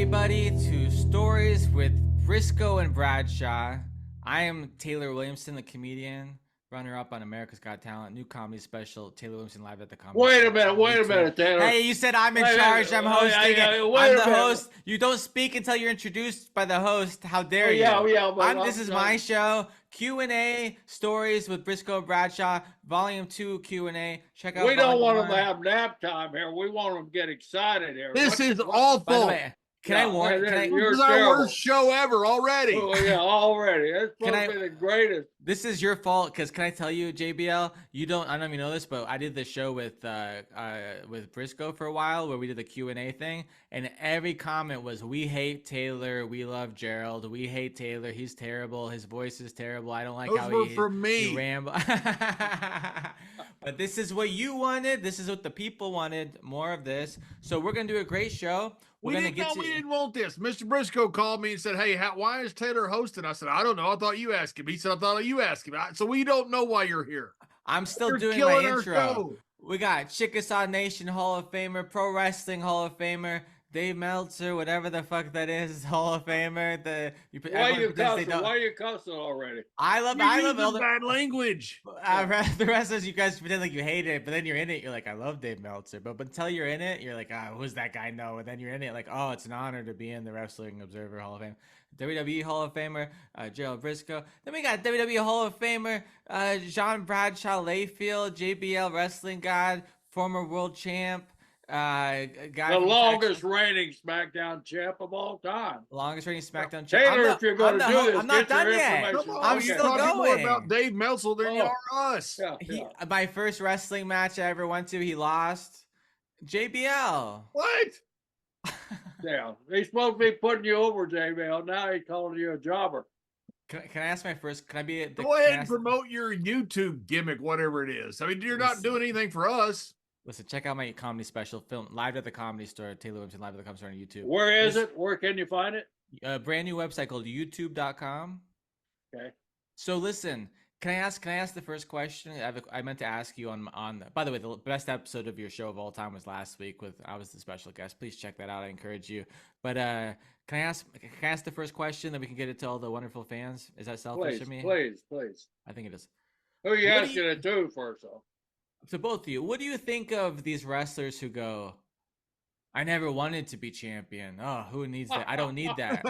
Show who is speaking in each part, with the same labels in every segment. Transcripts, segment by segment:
Speaker 1: everybody to Stories with Brisco and Bradshaw. I am Taylor Williamson, the comedian, runner-up on America's Got Talent, new comedy special, Taylor Williamson Live at the Comedy
Speaker 2: Wait a
Speaker 1: Store on
Speaker 2: minute,
Speaker 1: YouTube.
Speaker 2: Taylor.
Speaker 1: Hey, you said I'm in charge. I'm hosting it. I'm the host. You don't speak until you're introduced by the host. How dare you? This is my show. Q&A, Stories with Brisco and Bradshaw, Volume 2 Q&A. Check out.
Speaker 2: We don't want them to have nap time here. We want them to get excited here.
Speaker 3: This is awful.
Speaker 1: By the way, can I warn you?
Speaker 3: This is our worst show ever already.
Speaker 2: Oh, yeah, already. It's supposed to be the greatest.
Speaker 1: This is your fault, because can I tell you, JBL, I don't know if you know this, but I did the show with Brisco for a while where we did the Q&A thing, and every comment was, we hate Taylor, we love Gerald, we hate Taylor, he's terrible, his voice is terrible, I don't like
Speaker 3: Those
Speaker 1: how
Speaker 3: were
Speaker 1: he
Speaker 3: from me.
Speaker 1: ramble. But this is what you wanted, this is what the people wanted, more of this. So we're going to do a great show.
Speaker 3: We didn't want this. Mr. Brisco called me and said, hey, why is Taylor hosting? I said, I don't know. I thought you asked him. He said, I thought you asked him. So we don't know why you're here.
Speaker 1: I'm still doing my intro. We got Chickasaw Nation Hall of Famer, Pro Wrestling Hall of Famer, Dave Meltzer, whatever the fuck that is, Hall of Famer.
Speaker 2: Why are you cussing already?
Speaker 1: I love
Speaker 3: bad language.
Speaker 1: The wrestlers, you guys pretend like you hate it, but then you're in it, you're like, I love Dave Meltzer. But until you're in it, you're like, who's that guy? No. And then you're in it, like, oh, it's an honor to be in the Wrestling Observer Hall of Fame. WWE Hall of Famer, Gerald Brisco. Then we got WWE Hall of Famer, John Bradshaw Layfield, JBL Wrestling God, former world champ. Guy
Speaker 2: the longest reigning SmackDown champ of all time.
Speaker 1: Longest reigning SmackDown champ.
Speaker 2: Taylor, if you're going to do this,
Speaker 1: I'm not done yet. I'm still going.
Speaker 3: More about Dave Meltzer than you are us.
Speaker 2: Yeah.
Speaker 1: My first wrestling match I ever went to, he lost. JBL.
Speaker 3: What?
Speaker 2: Yeah, he's supposed to be putting you over, JBL. Now he's calling you a jobber.
Speaker 1: Can I ask my first? Can I be?
Speaker 3: Go ahead and promote your YouTube gimmick, whatever it is. I mean, you're not doing anything for us.
Speaker 1: Listen, check out my comedy special film live at the Comedy Store. Taylor Williamson Live at the Comedy Store on YouTube.
Speaker 2: Where is it? Where can you find it?
Speaker 1: A brand new website called YouTube.com.
Speaker 2: Okay.
Speaker 1: So listen, can I ask the first question? I meant to ask you on. By the way, the best episode of your show of all time was last week I was the special guest. Please check that out. I encourage you. But can I ask the first question, then we can get it to all the wonderful fans? Is that selfish of me?
Speaker 2: Please.
Speaker 1: I think it is.
Speaker 2: Who are you asking it to first off?
Speaker 1: To both of you, what do you think of these wrestlers who go, I never wanted to be champion? Oh, who needs that? I don't need that.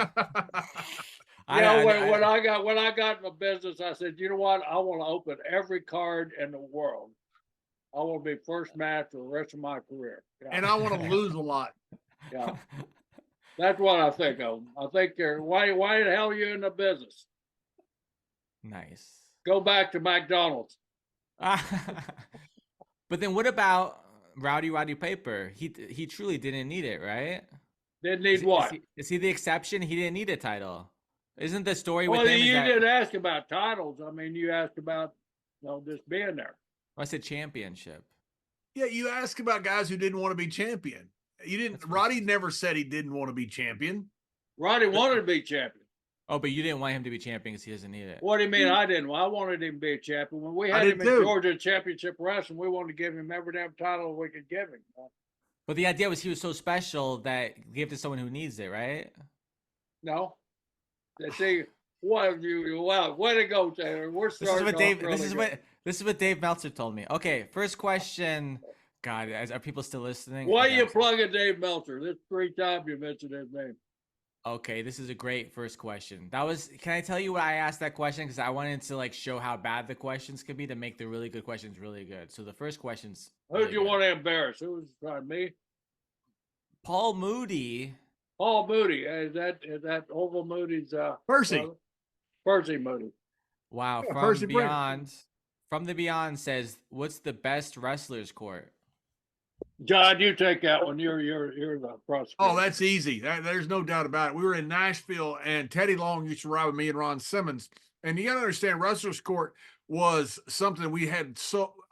Speaker 2: When I got in the business, I said, you know what? I want to open every card in the world. I want to be first match for the rest of my career. Yeah.
Speaker 3: And I want to lose a lot.
Speaker 2: Yeah. That's what I think of. I think why the hell are you in the business?
Speaker 1: Nice.
Speaker 2: Go back to McDonald's.
Speaker 1: But then what about Roddy Piper? He truly didn't need it, right?
Speaker 2: Didn't need what?
Speaker 1: Is he the exception? He didn't need a title. Isn't the story
Speaker 2: with
Speaker 1: him?
Speaker 2: Well, you didn't ask about titles. I mean, you asked about just being there.
Speaker 1: I said championship.
Speaker 3: Yeah, you asked about guys who didn't want to be champion. You didn't. Roddy never said he didn't want to be champion.
Speaker 2: Roddy wanted to be champion.
Speaker 1: Oh, but you didn't want him to be champion because he doesn't need it.
Speaker 2: What do you mean I didn't? Well, I wanted him to be a champion. When we had him in Georgia Championship Wrestling, we wanted to give him every damn title we could give him.
Speaker 1: But the idea was he was so special that give to someone who needs it, right?
Speaker 2: No. See, way to go, Taylor. We're starting
Speaker 1: This is what Dave Meltzer told me. Okay, first question. God, are people still listening?
Speaker 2: Why are you plugging Dave Meltzer? This is 3 times you mentioned his name.
Speaker 1: Okay, this is a great first question. Can I tell you why I asked that question? Because I wanted to show how bad the questions could be to make the really good questions really good. So the first question's
Speaker 2: who do you want to embarrass? Who was trying me?
Speaker 1: Paul Moody.
Speaker 2: Paul Moody. Is that Oval Moody's
Speaker 3: Percy
Speaker 2: Moody.
Speaker 1: Wow, from the Beyond says, what's the best wrestler's court?
Speaker 2: John, you take that one. You're the prosecutor.
Speaker 3: Oh, that's easy. There's no doubt about it. We were in Nashville, and Teddy Long used to ride with me and Ron Simmons. And you got to understand, Wrestler's Court was something we had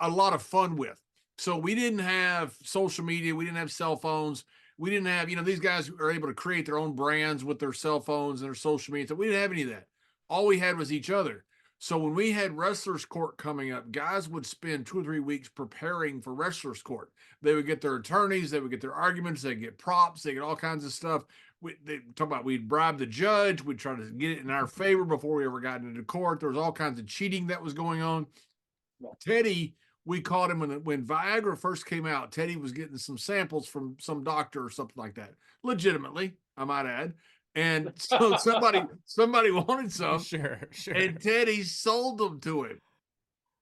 Speaker 3: a lot of fun with. So we didn't have social media. We didn't have cell phones. We didn't have, these guys are able to create their own brands with their cell phones and their social media. So we didn't have any of that. All we had was each other. So when we had Wrestlers Court coming up, guys would spend 2 or 3 weeks preparing for Wrestlers Court. They would get their attorneys, they would get their arguments, they'd get props, they get all kinds of stuff they talk about we'd bribe the judge, we'd try to get it in our favor before we ever got into court. There was all kinds of cheating that was going on. Teddy, we caught him when Viagra first came out. Teddy was getting some samples from some doctor or something like that, legitimately, I might add. And so somebody wanted some,
Speaker 1: Sure.
Speaker 3: and Teddy sold them to him.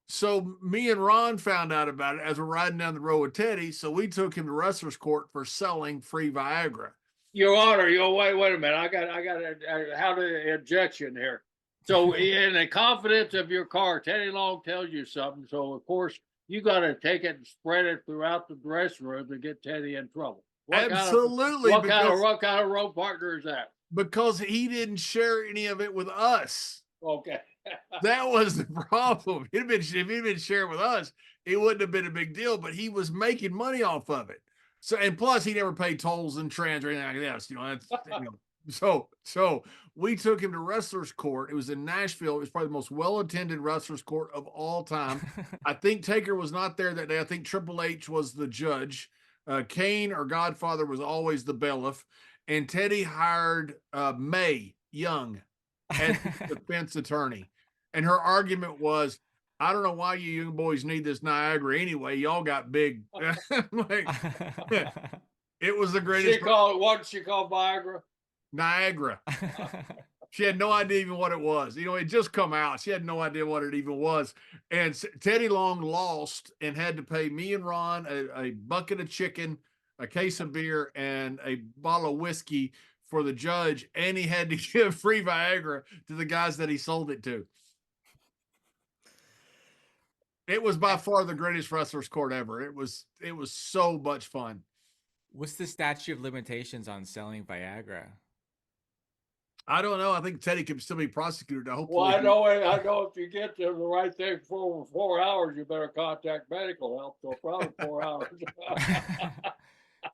Speaker 3: So me and Ron found out about it as we're riding down the road with Teddy. So we took him to wrestler's court for selling free Viagra.
Speaker 2: Your Honor, wait a minute. I got how to injection here. So in the confidence of your car, Teddy Long tells you something. So of course you got to take it and spread it throughout the dressing room to get Teddy in trouble.
Speaker 3: Absolutely.
Speaker 2: What kind of road partner is that?
Speaker 3: Because he didn't share any of it with us.
Speaker 2: Okay.
Speaker 3: That was the problem. If he'd been sharing with us, it wouldn't have been a big deal, but he was making money off of it. So, and plus he never paid tolls and trans or anything like that. So we took him to wrestler's court. It was in Nashville. It was probably the most well-attended wrestler's court of all time. I think Taker was not there that day. I think Triple H was the judge. Kane or Godfather was always the bailiff. And Teddy hired Mae Young as defense attorney. And her argument was, I don't know why you young boys need this Niagara anyway. Y'all got big. Like, it was the greatest.
Speaker 2: What did she call Viagra?
Speaker 3: Niagara. She had no idea even what it was. It just come out. She had no idea what it even was. And Teddy Long lost and had to pay me and Ron a bucket of chicken, a case of beer, and a bottle of whiskey for the judge. And he had to give free Viagra to the guys that he sold it to. It was by far the greatest wrestler's court ever. It was so much fun.
Speaker 1: What's the statute of limitations on selling Viagra?
Speaker 3: I don't know. I think Teddy can still be prosecuted.
Speaker 2: Well, I know if you get to the right thing for 4 hours, you better contact medical help. So probably 4 hours.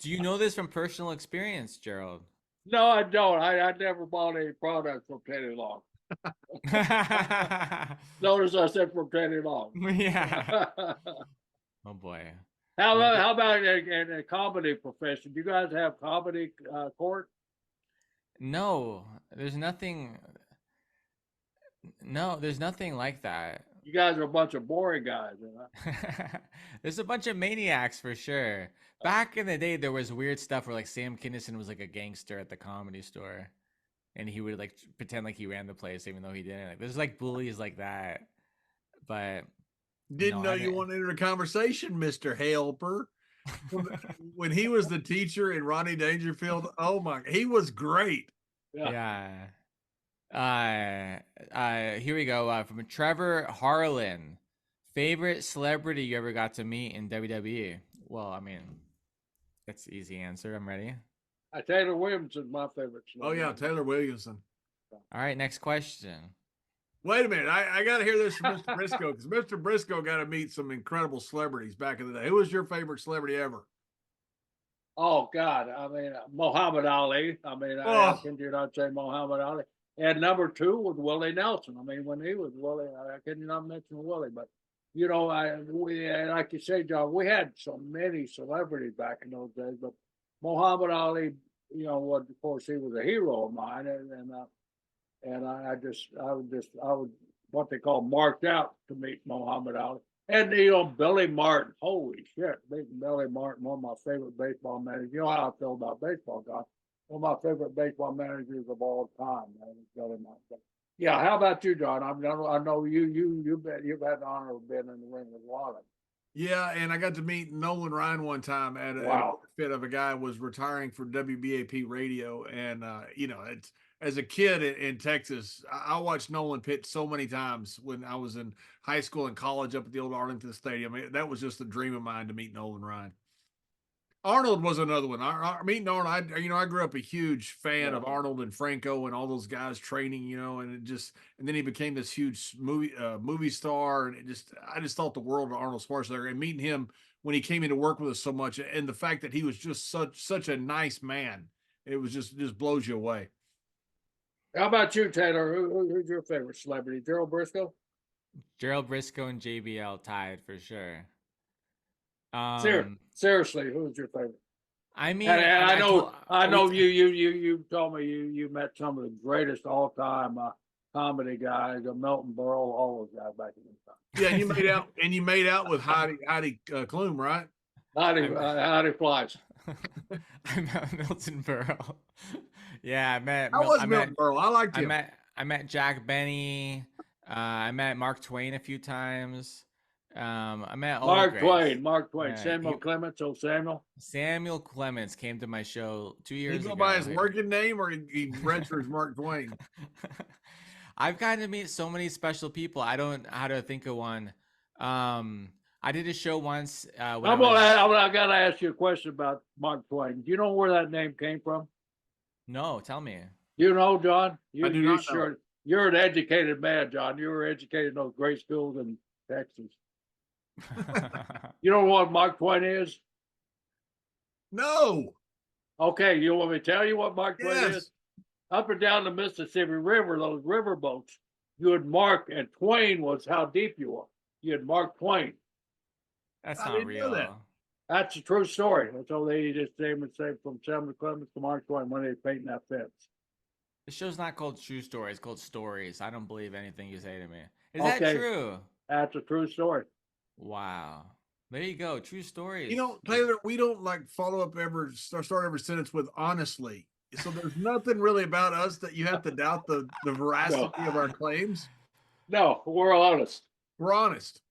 Speaker 1: Do you know this from personal experience, Gerald?
Speaker 2: No, I don't. I never bought any product from Teddy Long. Notice I said from Teddy Long.
Speaker 1: Yeah. Oh boy.
Speaker 2: How about in a comedy profession? Do you guys have comedy court?
Speaker 1: No, there's nothing. No, there's nothing like that.
Speaker 2: You guys are a bunch of boring guys.
Speaker 1: There's a bunch of maniacs for sure. Back in the day, there was weird stuff where like Sam Kinison was like a gangster at the Comedy Store, and he would like pretend like he ran the place even though he didn't. Like, there's like bullies like that, but
Speaker 3: didn't know you wanted to enter a conversation, Mr. Helper. When he was the teacher in Rodney Dangerfield, oh my, he was great.
Speaker 1: Yeah. Here we go. From Trevor Harlan, favorite celebrity you ever got to meet in WWE? Well, I mean, that's an easy answer. I'm ready.
Speaker 2: Taylor Williamson, my favorite celebrity.
Speaker 3: Oh yeah, Taylor Williamson.
Speaker 1: All right, next question.
Speaker 3: Wait a minute. I got to hear this from Mr. Brisco, because Mr. Brisco got to meet some incredible celebrities back in the day. Who was your favorite celebrity ever?
Speaker 2: Oh, God. I mean, Muhammad Ali. I mean, how can you not say Muhammad Ali? And number 2 was Willie Nelson. I mean, when he was Willie, I can not mention Willie. But, like you say, John, we had so many celebrities back in those days. But Muhammad Ali, of course, he was a hero of mine. And I would what they call marked out to meet Muhammad Ali. And Billy Martin, holy shit, Billy Martin, one of my favorite baseball managers. You know how I feel about baseball, guys. One of my favorite baseball managers of all time, man, Billy Martin. Yeah, how about you, John? I know you've had the honor of being in the ring with a lot of them.
Speaker 3: Yeah, and I got to meet Nolan Ryan one time at a fit of a guy who was retiring for WBAP radio, and it's. As a kid in Texas, I watched Nolan pitch so many times when I was in high school and college up at the old Arlington Stadium. That was just a dream of mine to meet Nolan Ryan. Arnold was another one. Meeting Arnold, I grew up a huge fan of Arnold and Franco and all those guys training, and then he became this huge movie star, and I just thought the world of Arnold Schwarzenegger, and meeting him when he came in to work with us so much, and the fact that he was just such a nice man, it was just blows you away.
Speaker 2: How about you, Taylor? Who's your favorite celebrity? Gerald Brisco?
Speaker 1: Gerald Brisco and JBL tied for sure.
Speaker 2: Seriously, who's your favorite?
Speaker 1: I mean,
Speaker 2: And I know
Speaker 1: we,
Speaker 2: you told me you met some of the greatest all time comedy guys, Milton Berle, all those guys back in the time.
Speaker 3: Yeah, and you made out with Heidi Klum, right?
Speaker 2: Howdy flies.
Speaker 1: I met Milton Berle. Yeah,
Speaker 3: How was Milton Berle? I liked him.
Speaker 1: I met Jack Benny. I met Mark Twain a few times. I met all the greats.
Speaker 2: Mark Twain,
Speaker 1: Yeah,
Speaker 2: Samuel Clemens, old Samuel.
Speaker 1: Samuel Clemens came to my show 2 years
Speaker 3: He
Speaker 1: ago.
Speaker 3: go by his working name, or he registers Mark Twain.
Speaker 1: I've gotten to meet so many special people. I don't know how to think of one. I did a show once.
Speaker 2: I got to ask you a question about Mark Twain. Do you know where that name came from?
Speaker 1: No, tell me.
Speaker 2: You know, John?
Speaker 3: I do not know.
Speaker 2: You're an educated man, John. You were educated in those great schools in Texas. You know what Mark Twain is?
Speaker 3: No.
Speaker 2: Okay, you want me to tell you what Mark Twain
Speaker 3: Yes.
Speaker 2: is? Up and down the Mississippi River, those river boats, you would mark, and Twain was how deep you are. You had Mark Twain.
Speaker 1: That's
Speaker 3: I
Speaker 1: not
Speaker 3: didn't know
Speaker 1: real.
Speaker 3: that.
Speaker 2: That's a true story. So they just name and say from Samuel Clemens to Mark Twain when they were painting that fence.
Speaker 1: The show's not called True Story. It's called Stories. I don't believe anything you say to me. Is that true?
Speaker 2: That's a true story.
Speaker 1: Wow. There you go. True stories.
Speaker 3: You know, Taylor, we don't like follow up start every sentence with honestly. So there's nothing really about us that you have to doubt the veracity of our claims.
Speaker 2: No, we're honest.
Speaker 3: We're honest.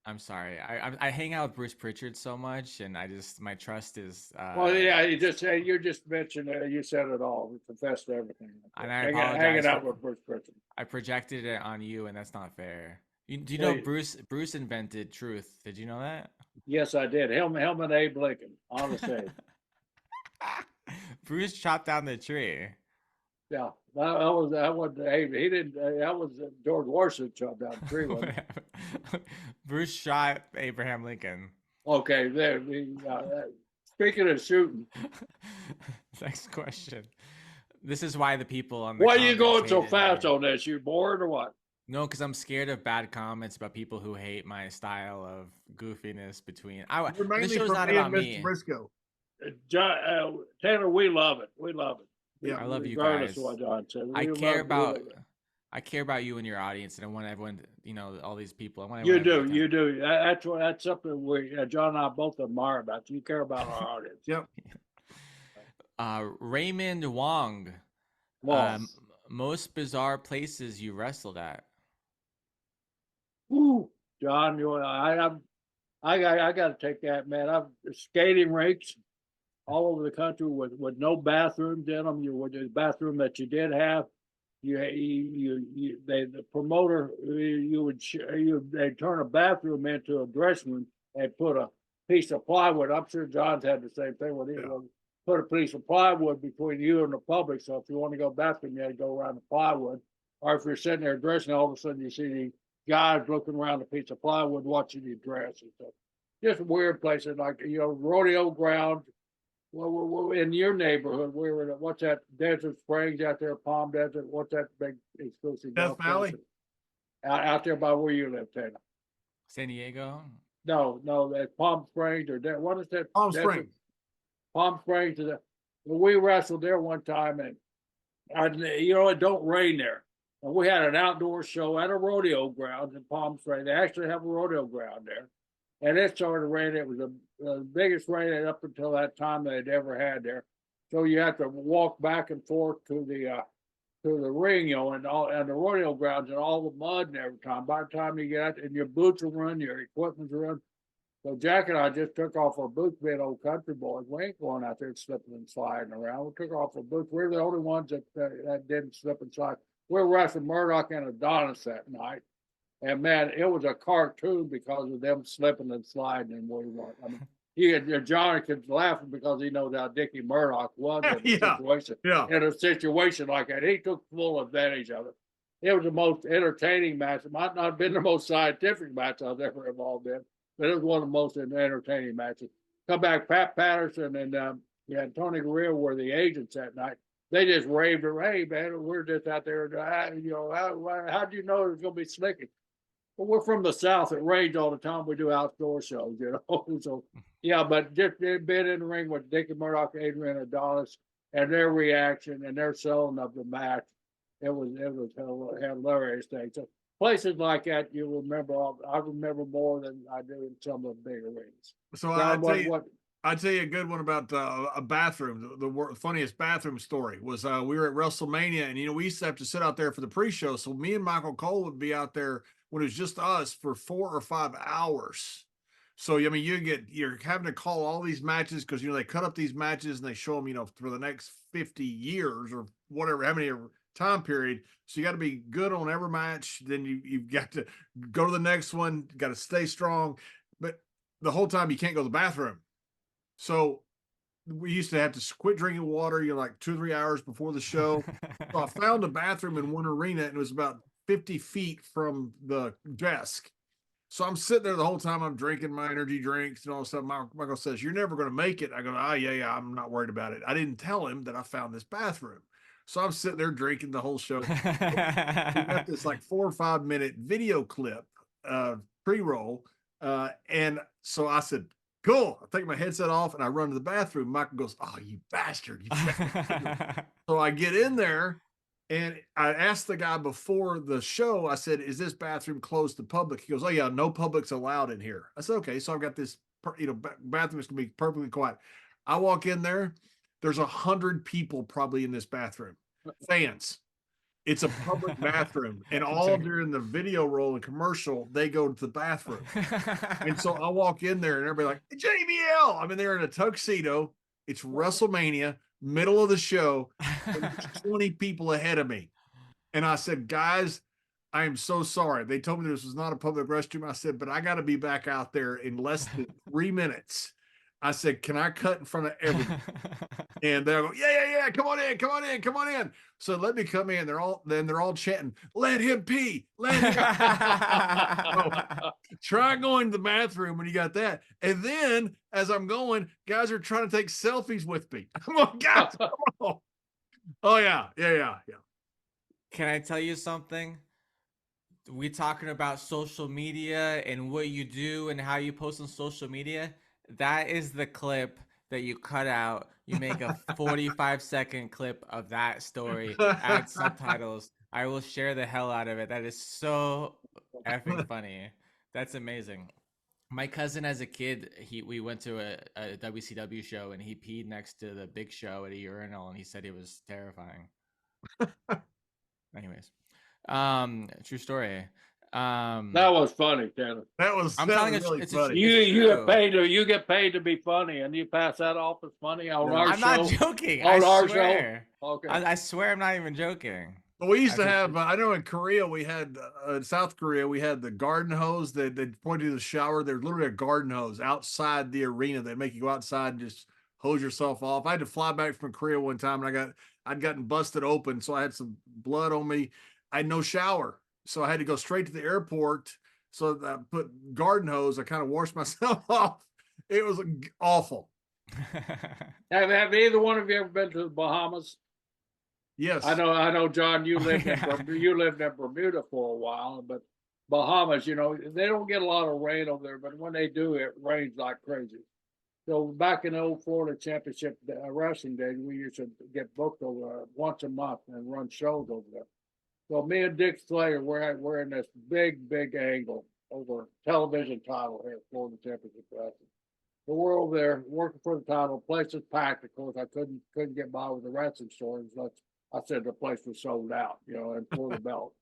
Speaker 1: I'm sorry. I hang out with Bruce Pritchard so much, and my trust is.
Speaker 2: Well, yeah, you just mentioned you said it all. We confessed to everything.
Speaker 1: And I
Speaker 2: hanging out with Bruce Pritchard.
Speaker 1: I projected it on you, and that's not fair. Do you know Bruce invented truth? Did you know that?
Speaker 2: Yes, I did. Helmet Abe Lincoln, honest Abe.
Speaker 1: Bruce chopped down the tree.
Speaker 2: Yeah, that was Abe. He didn't. That was George Washington chopped down the tree.
Speaker 1: Bruce shot Abraham Lincoln.
Speaker 2: Okay, there. Speaking of shooting,
Speaker 1: next question. This is why the people on the
Speaker 2: why are you going so fast on this? You bored or what?
Speaker 1: No, because I'm scared of bad comments about people who hate my style of goofiness between. This show's not about me.
Speaker 3: Brisco.
Speaker 2: Taylor, we love it. We love it.
Speaker 1: Yeah, I love you
Speaker 2: guys.
Speaker 1: Regardless
Speaker 2: of what John said.
Speaker 1: I care about you and your audience, and I want everyone, all these people.
Speaker 2: You do. That's something John and I both admire about you. You care about our audience.
Speaker 3: Yep.
Speaker 1: Raymond Wong. Most bizarre places you wrestled at.
Speaker 2: Ooh, John, I got to take that, man. I've skating rinks all over the country with no bathrooms in them. With the bathroom that you did have, the promoter they'd turn a bathroom into a dressing room and put a piece of plywood. I'm sure John's had the same thing with him. Put a piece of plywood between you and the public. So if you want to go to the bathroom, you had to go around the plywood. Or if you're sitting there dressing, all of a sudden you see the guys looking around a piece of plywood watching you dress and stuff. Just weird places like rodeo ground. Well, in your neighborhood, we were at what's that Desert Springs out there, Palm Desert? What's that big exclusive?
Speaker 3: Death Valley.
Speaker 2: Out there by where you live, Taylor.
Speaker 1: San Diego.
Speaker 2: No, that's Palm Springs or what is that?
Speaker 3: Palm Springs.
Speaker 2: Palm Springs. We wrestled there one time, and it don't rain there. And we had an outdoor show at a rodeo ground in Palm Springs. They actually have a rodeo ground there. And it started raining. It was the biggest rain up until that time they'd ever had there. So you have to walk back and forth to the ring, and the rodeo grounds and all the mud and every time. By the time you get out, and your boots are run, your equipment's run. So Jack and I just took off our boots, being old country boys. We ain't going out there slipping and sliding around. We took off our boots. We're the only ones that didn't slip and slide. We were wrestling Murdoch and Adonis that night. And man, it was a cartoon because of them slipping and sliding and what he wanted. I mean, Jonathan's laughing because he knows how Dickie Murdoch was in a situation. Yeah. In a situation like that, he took full advantage of it. It was the most entertaining match. It might not have been the most scientific match I've ever involved in, but it was one of the most entertaining matches. Come back, Pat Patterson and Tony Gurria were the agents that night. They just raved her, hey man, we're just out there. How'd you know it was going to be slicking? Well, we're from the South. It rains all the time. We do outdoor shows, So, yeah, but just being in the ring with Dickie Murdoch, Adrian Adonis, and their reaction and their selling of the match, it was hilarious thing. So places like that, you remember. I remember more than I do in some of the bigger rings.
Speaker 3: So
Speaker 2: John,
Speaker 3: I'd tell you a good one about a bathroom. The funniest bathroom story was we were at WrestleMania, and we used to have to sit out there for the pre-show. So me and Michael Cole would be out there when it was just us for 4 or 5 hours. So I mean, you're having to call all these matches because they cut up these matches and they show them for the next 50 years or whatever, how many time period. So you got to be good on every match. Then you've got to go to the next one. You got to stay strong, but the whole time you can't go to the bathroom. So we used to have to quit drinking water, like 2 or 3 hours before the show. So I found a bathroom in one arena, and it was about 50 feet from the desk. So I'm sitting there the whole time. I'm drinking my energy drinks and all this stuff. Michael says, "You're never going to make it." I go, "Oh, yeah, I'm not worried about it." I didn't tell him that I found this bathroom. So I'm sitting there drinking the whole show. We got this like 4 or 5 minute video clip, pre-roll. And so I said, "Cool." I take my headset off and I run to the bathroom. Michael goes, "Oh, you bastard." So I get in there and I asked the guy before the show, I said, "Is this bathroom closed to public?" He goes, "Oh yeah, no public's allowed in here." I said, "Okay." So I've got this, bathroom is going to be perfectly quiet. I walk in there. There's 100 people probably in this bathroom, fans. It's a public bathroom, and all during the video roll and commercial, they go to the bathroom. And so I walk in there, and everybody like, "JBL." I mean, they're in a tuxedo. It's WrestleMania, middle of the show, and there's 20 people ahead of me. And I said, "Guys, I am so sorry." They told me this was not a public restroom. I said, "But I got to be back out there in less than 3 minutes." I said, "Can I cut in front of everybody?" And they'll go, yeah. Come on in. So let me come in. They're all chanting, "Let him pee. Let him." So, try going to the bathroom when you got that. And then as I'm going, guys are trying to take selfies with me. I'm like, "Guys, come on." Oh yeah.
Speaker 1: Can I tell you something? We talking about social media and what you do and how you post on social media. That is the clip that you cut out. You make a 45-second clip of that story, add subtitles. I will share the hell out of it. That is so effing funny. That's amazing. My cousin, as a kid, we went to a WCW show and he peed next to the Big Show at a urinal, and he said it was terrifying. Anyways, true story.
Speaker 2: That was funny, Taylor.
Speaker 3: I'm telling you,
Speaker 1: it's
Speaker 3: funny.
Speaker 2: You get paid to be funny, and you pass that off as funny on our show.
Speaker 1: I'm not joking.
Speaker 2: On our
Speaker 1: swear.
Speaker 2: show. Okay.
Speaker 1: I swear I'm not even joking.
Speaker 3: Well, we used to have, I know in Korea, we had, in South Korea, we had the garden hose that they point to the shower. There's literally a garden hose outside the arena that make you go outside and just hose yourself off. I had to fly back from Korea one time, and I'd gotten busted open. So I had some blood on me. I had no shower. So I had to go straight to the airport. So I put garden hose. I kind of washed myself off. It was awful.
Speaker 2: Have either one of you ever been to the Bahamas?
Speaker 3: Yes.
Speaker 2: I know, John, you lived in Bermuda for a while, but Bahamas, they don't get a lot of rain over there, but when they do, it rains like crazy. So back in the old Florida Championship wrestling days, we used to get booked over once a month and run shows over there. So me and Dick Slater, we're in this big angle over television title here at Florida Championship Wrestling. So we're over there working for the title. The place is packed. Of course, I couldn't get by with the wrestling stories. I said the place was sold out, and for the belt.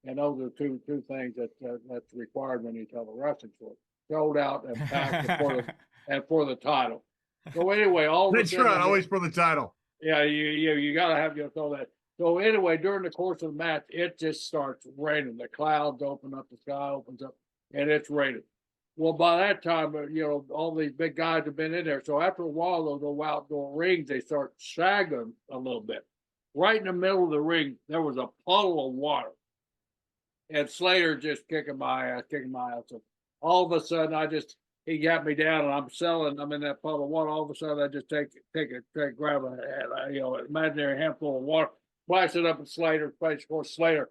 Speaker 2: And those are two things that's required when you tell a wrestling story. Sold out and packed for the title. So anyway,
Speaker 3: that's right, always for the title.
Speaker 2: Yeah, you gotta have your throw that. So anyway, during the course of the match, it just starts raining. The clouds open up, the sky opens up, and it's raining. Well, by that time, all these big guys have been in there. So after a while, those outdoor rings, they start sagging a little bit. Right in the middle of the ring, there was a puddle of water. And Slater just kicking my ass. So all of a sudden, he got me down, and I'm in that puddle of water. All of a sudden, I just grab a imaginary handful of water, splash it up in Slater's face. Of course, Slater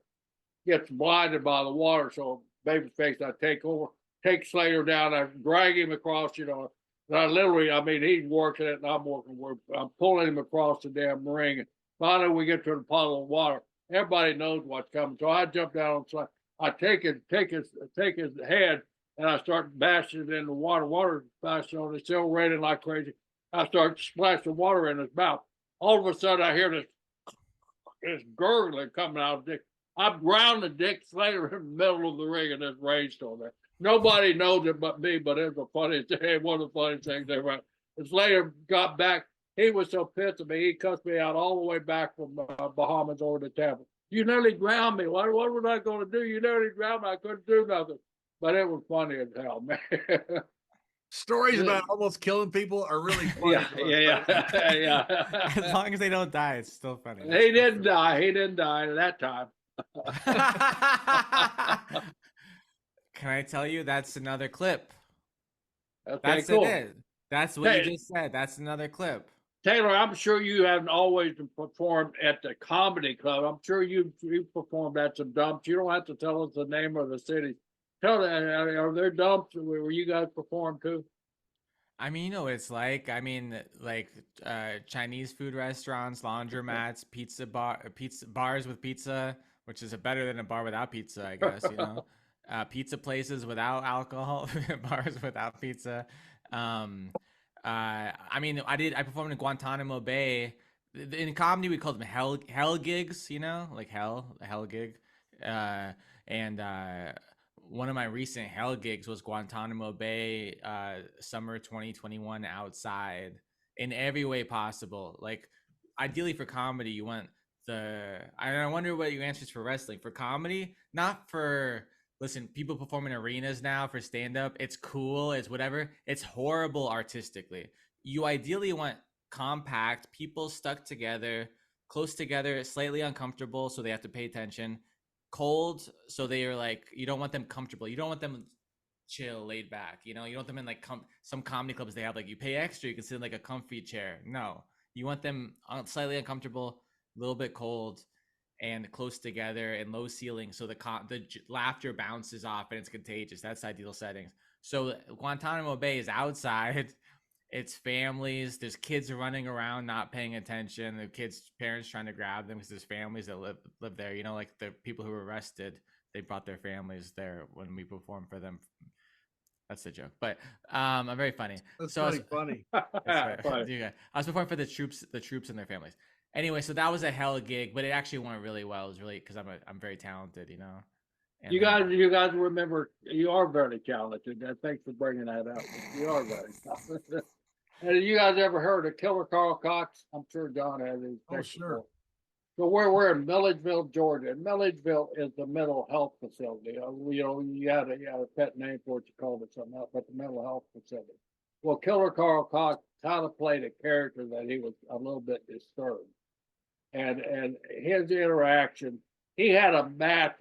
Speaker 2: gets blinded by the water, so babyface. I take Slater down, I drag him across, and I literally, I mean, he's working it and I'm working. I'm pulling him across the damn ring. And finally, we get to the puddle of water. Everybody knows what's coming, so I jump down on Slater. I take his head and I start bashing it in the water. Water splashing on it, still raining like crazy. I start splashing water in his mouth. All of a sudden, I hear this gurgling coming out of Dick. I'm grounding Dick Slater in the middle of the ring in this rainstorm there. Nobody knows it but me, but it's a funny thing. One of the funny things ever. Slater got back. He was so pissed at me. He cussed me out all the way back from Bahamas over to Tampa. You nearly drowned me. What was I going to do? You nearly drowned me. I couldn't do nothing. But it was funny as hell, man.
Speaker 3: Stories about almost killing people are really funny.
Speaker 2: Yeah.
Speaker 1: As long as they don't die, it's still funny.
Speaker 2: He didn't die. He didn't die at that time.
Speaker 1: Can I tell you that's another clip?
Speaker 2: Okay,
Speaker 1: That's
Speaker 2: cool.
Speaker 1: it. That's what you just said. That's another clip.
Speaker 2: Taylor, I'm sure you haven't always performed at the comedy club. I'm sure you performed at some dumps. You don't have to tell us the name of the city. Are there dumps where you guys perform too?
Speaker 1: I mean, you know what it's like. I mean, like Chinese food restaurants, laundromats, pizza bars with pizza, which is better than a bar without pizza, I guess. Pizza places without alcohol, bars without pizza. I mean, I performed in Guantanamo Bay. In comedy, we called them hell gigs. Like a hell gig. And one of my recent hell gigs was Guantanamo Bay, summer 2021, outside in every way possible. Like, ideally for comedy, you want I wonder what your answer is for wrestling. For comedy, not for, listen, people perform in arenas now for stand-up. It's cool, it's whatever. It's horrible artistically. You ideally want compact, people stuck together, close together, slightly uncomfortable, so they have to pay attention. Cold, so they are like, you don't want them comfortable. You don't want them chill, laid back. You don't want them in like some comedy clubs. They have like, you pay extra, you can sit in like a comfy chair. No, you want them slightly uncomfortable, a little bit cold, and close together and low ceiling, so the laughter bounces off and it's contagious. That's ideal settings. So Guantanamo Bay is outside. It's families. There's kids running around not paying attention. The kids' parents trying to grab them because there's families that live there. Like the people who were arrested, they brought their families there when we performed for them. That's the joke, but I'm very funny.
Speaker 3: That's
Speaker 1: so
Speaker 3: funny.
Speaker 1: I was performing for the troops and their families. Anyway, so that was a hell gig, but it actually went really well. It was really because I'm very talented, And
Speaker 2: you guys remember, you are very talented. Thanks for bringing that up. You are very talented. Have you guys ever heard of Killer Carl Cox? I'm sure John has.
Speaker 3: Oh, sure.
Speaker 2: So we're in Milledgeville, Georgia. And Milledgeville is the mental health facility. You had a pet name for it. You called it something else, but the mental health facility. Well, Killer Carl Cox kind of played a character that he was a little bit disturbed. And his interaction, he had a match.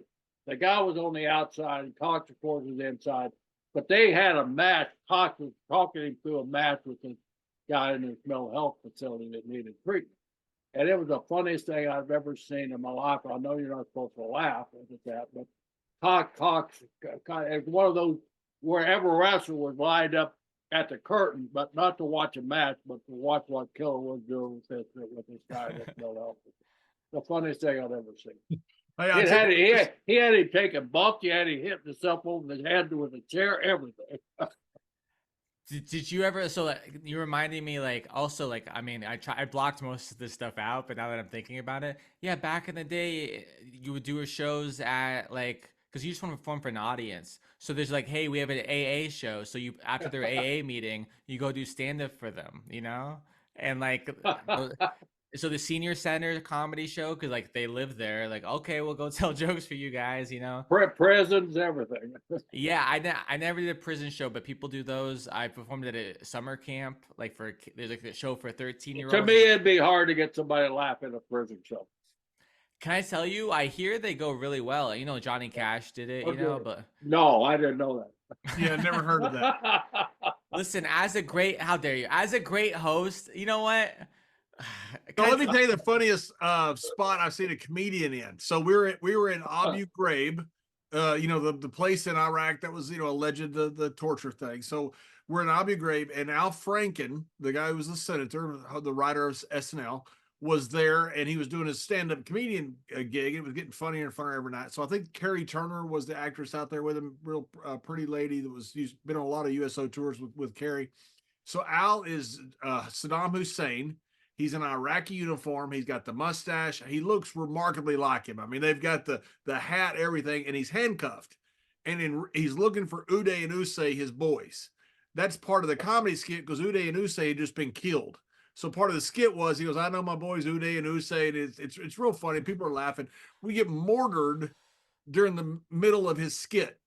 Speaker 2: The guy was on the outside, and Cox, of course, was inside. But they had a match. Cox was talking him through a match with this guy in his mental health facility that needed treatment. And it was the funniest thing I've ever seen in my life. I know you're not supposed to laugh at that, but Cox is one of those where every wrestler was lined up at the curtain, but not to watch a match, but to watch what Killer was doing with this guy in his mental health. The funniest thing I've ever seen. He had him take a bump. He had him hitting himself over the head with a chair, everything.
Speaker 1: Did you ever? So you reminded me, I blocked most of this stuff out, but now that I'm thinking about it, yeah, back in the day, you would do shows at because you just want to perform for an audience. So there's hey, we have an AA show. So you, after their AA meeting, you go do stand up for them, and so the senior center comedy show, because they live there, okay, we'll go tell jokes for you guys,
Speaker 2: Prisons, everything.
Speaker 1: Yeah, I never did a prison show, but people do those. I performed at a summer camp, there's a show for 13-year-olds.
Speaker 2: To me, it'd be hard to get somebody to laugh at a prison show.
Speaker 1: Can I tell you? I hear they go really well. Johnny Cash did it. But
Speaker 2: no, I didn't know
Speaker 3: that. Yeah, never heard of that.
Speaker 1: Listen, how dare you? As a great host, you know what?
Speaker 3: So let me tell you the funniest spot I've seen a comedian in. So we were in Abu Ghraib, the place in Iraq that was, alleged the torture thing. So we're in Abu Ghraib, and Al Franken, the guy who was the senator, the writer of SNL, was there, and he was doing his stand-up comedian gig. It was getting funnier and funnier every night. So I think Carrie Turner was the actress out there with him, real pretty lady that was been on a lot of USO tours with Carrie. So Al is Saddam Hussein. He's in an Iraqi uniform. He's got the mustache. He looks remarkably like him. I mean, they've got the hat, everything, and he's handcuffed. And he's looking for Uday and Usay, his boys. That's part of the comedy skit because Uday and Usay had just been killed. So part of the skit was he goes, I know my boys Uday and Usay, and it's real funny. People are laughing. We get mortared during the middle of his skit.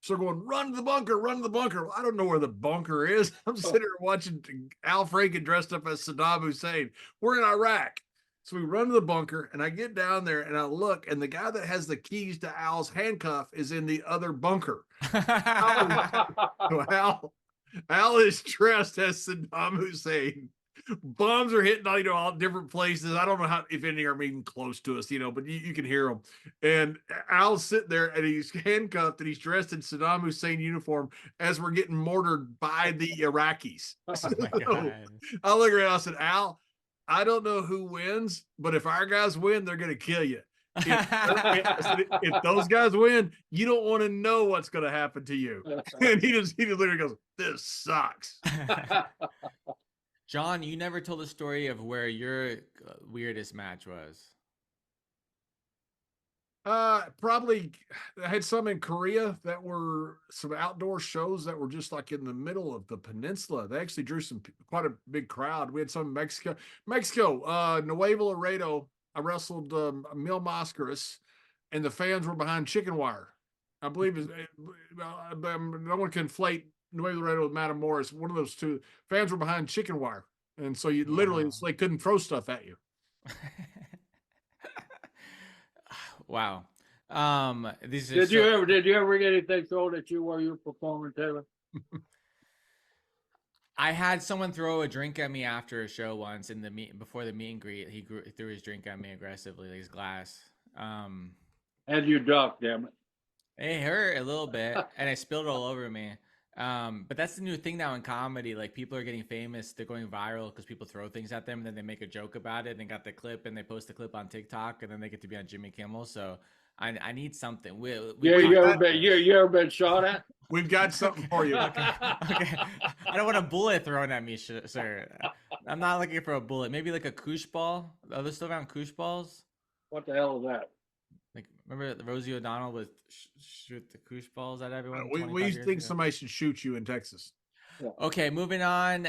Speaker 3: So they're going, run to the bunker, run to the bunker. Well, I don't know where the bunker is. I'm sitting here watching Al Franken dressed up as Saddam Hussein. We're in Iraq. So we run to the bunker, and I get down there, and I look, and the guy that has the keys to Al's handcuff is in the other bunker. Al is dressed as Saddam Hussein. Bombs are hitting all different places. I don't know if any are even close to us, but you can hear them. And Al's sitting there, and he's handcuffed, and he's dressed in Saddam Hussein uniform as we're getting mortared by the Iraqis.
Speaker 1: Oh my God.
Speaker 3: I look around, I said, Al, I don't know who wins, but if our guys win, they're going to kill you. If those guys win, you don't want to know what's going to happen to you. And he just literally goes, this sucks.
Speaker 1: John, you never told the story of where your weirdest match was.
Speaker 3: Probably I had some in Korea that were some outdoor shows that were just like in the middle of the peninsula. They actually drew quite a big crowd. We had some in Mexico, Nuevo Laredo. I wrestled Mil Mascaras, and the fans were behind chicken wire. I believe no one can conflate Nuevo Laredo with Matamoros. One of those two fans were behind chicken wire, and so you literally it's like couldn't throw stuff at you.
Speaker 1: Wow.
Speaker 2: Did you ever get anything thrown at you while you were performing, Taylor?
Speaker 1: I had someone throw a drink at me after a show once before the meet and greet. He threw his drink at me aggressively, like his glass.
Speaker 2: And you ducked, damn it.
Speaker 1: It hurt a little bit, and I spilled it all over me. But that's the new thing now in comedy. Like, people are getting famous. They're going viral because people throw things at them, and then they make a joke about it, and they got the clip, and they post the clip on TikTok, and then they get to be on Jimmy Kimmel. So I need something.
Speaker 2: You ever been shot at?
Speaker 3: We've got something for you.
Speaker 1: Okay. I don't want a bullet thrown at me, sir. I'm not looking for a bullet. Maybe like a koosh ball. Are there still around koosh balls?
Speaker 2: What the hell is that?
Speaker 1: Like, remember Rosie O'Donnell would shoot the koosh balls at everyone?
Speaker 3: We think somebody should shoot you in Texas.
Speaker 1: Yeah. Okay, moving on.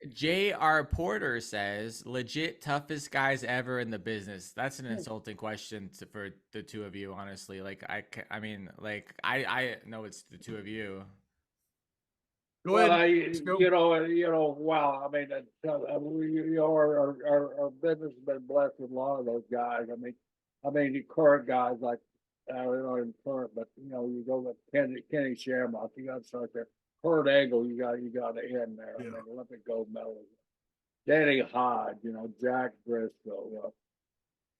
Speaker 1: J.R. Porter says, legit toughest guys ever in the business. That's an insulting question for the two of you, honestly. Like, I mean, like, I know it's the two of you.
Speaker 3: Go ahead.
Speaker 2: Wow. I mean, our business has been blessed with a lot of those guys. I mean, the current guys like, current, but you go with Kenny Shamrock, you got to start there. Kurt Angle, you got to end there. Yeah. I mean, Olympic gold medal. Danny Hodge, Jack Brisco,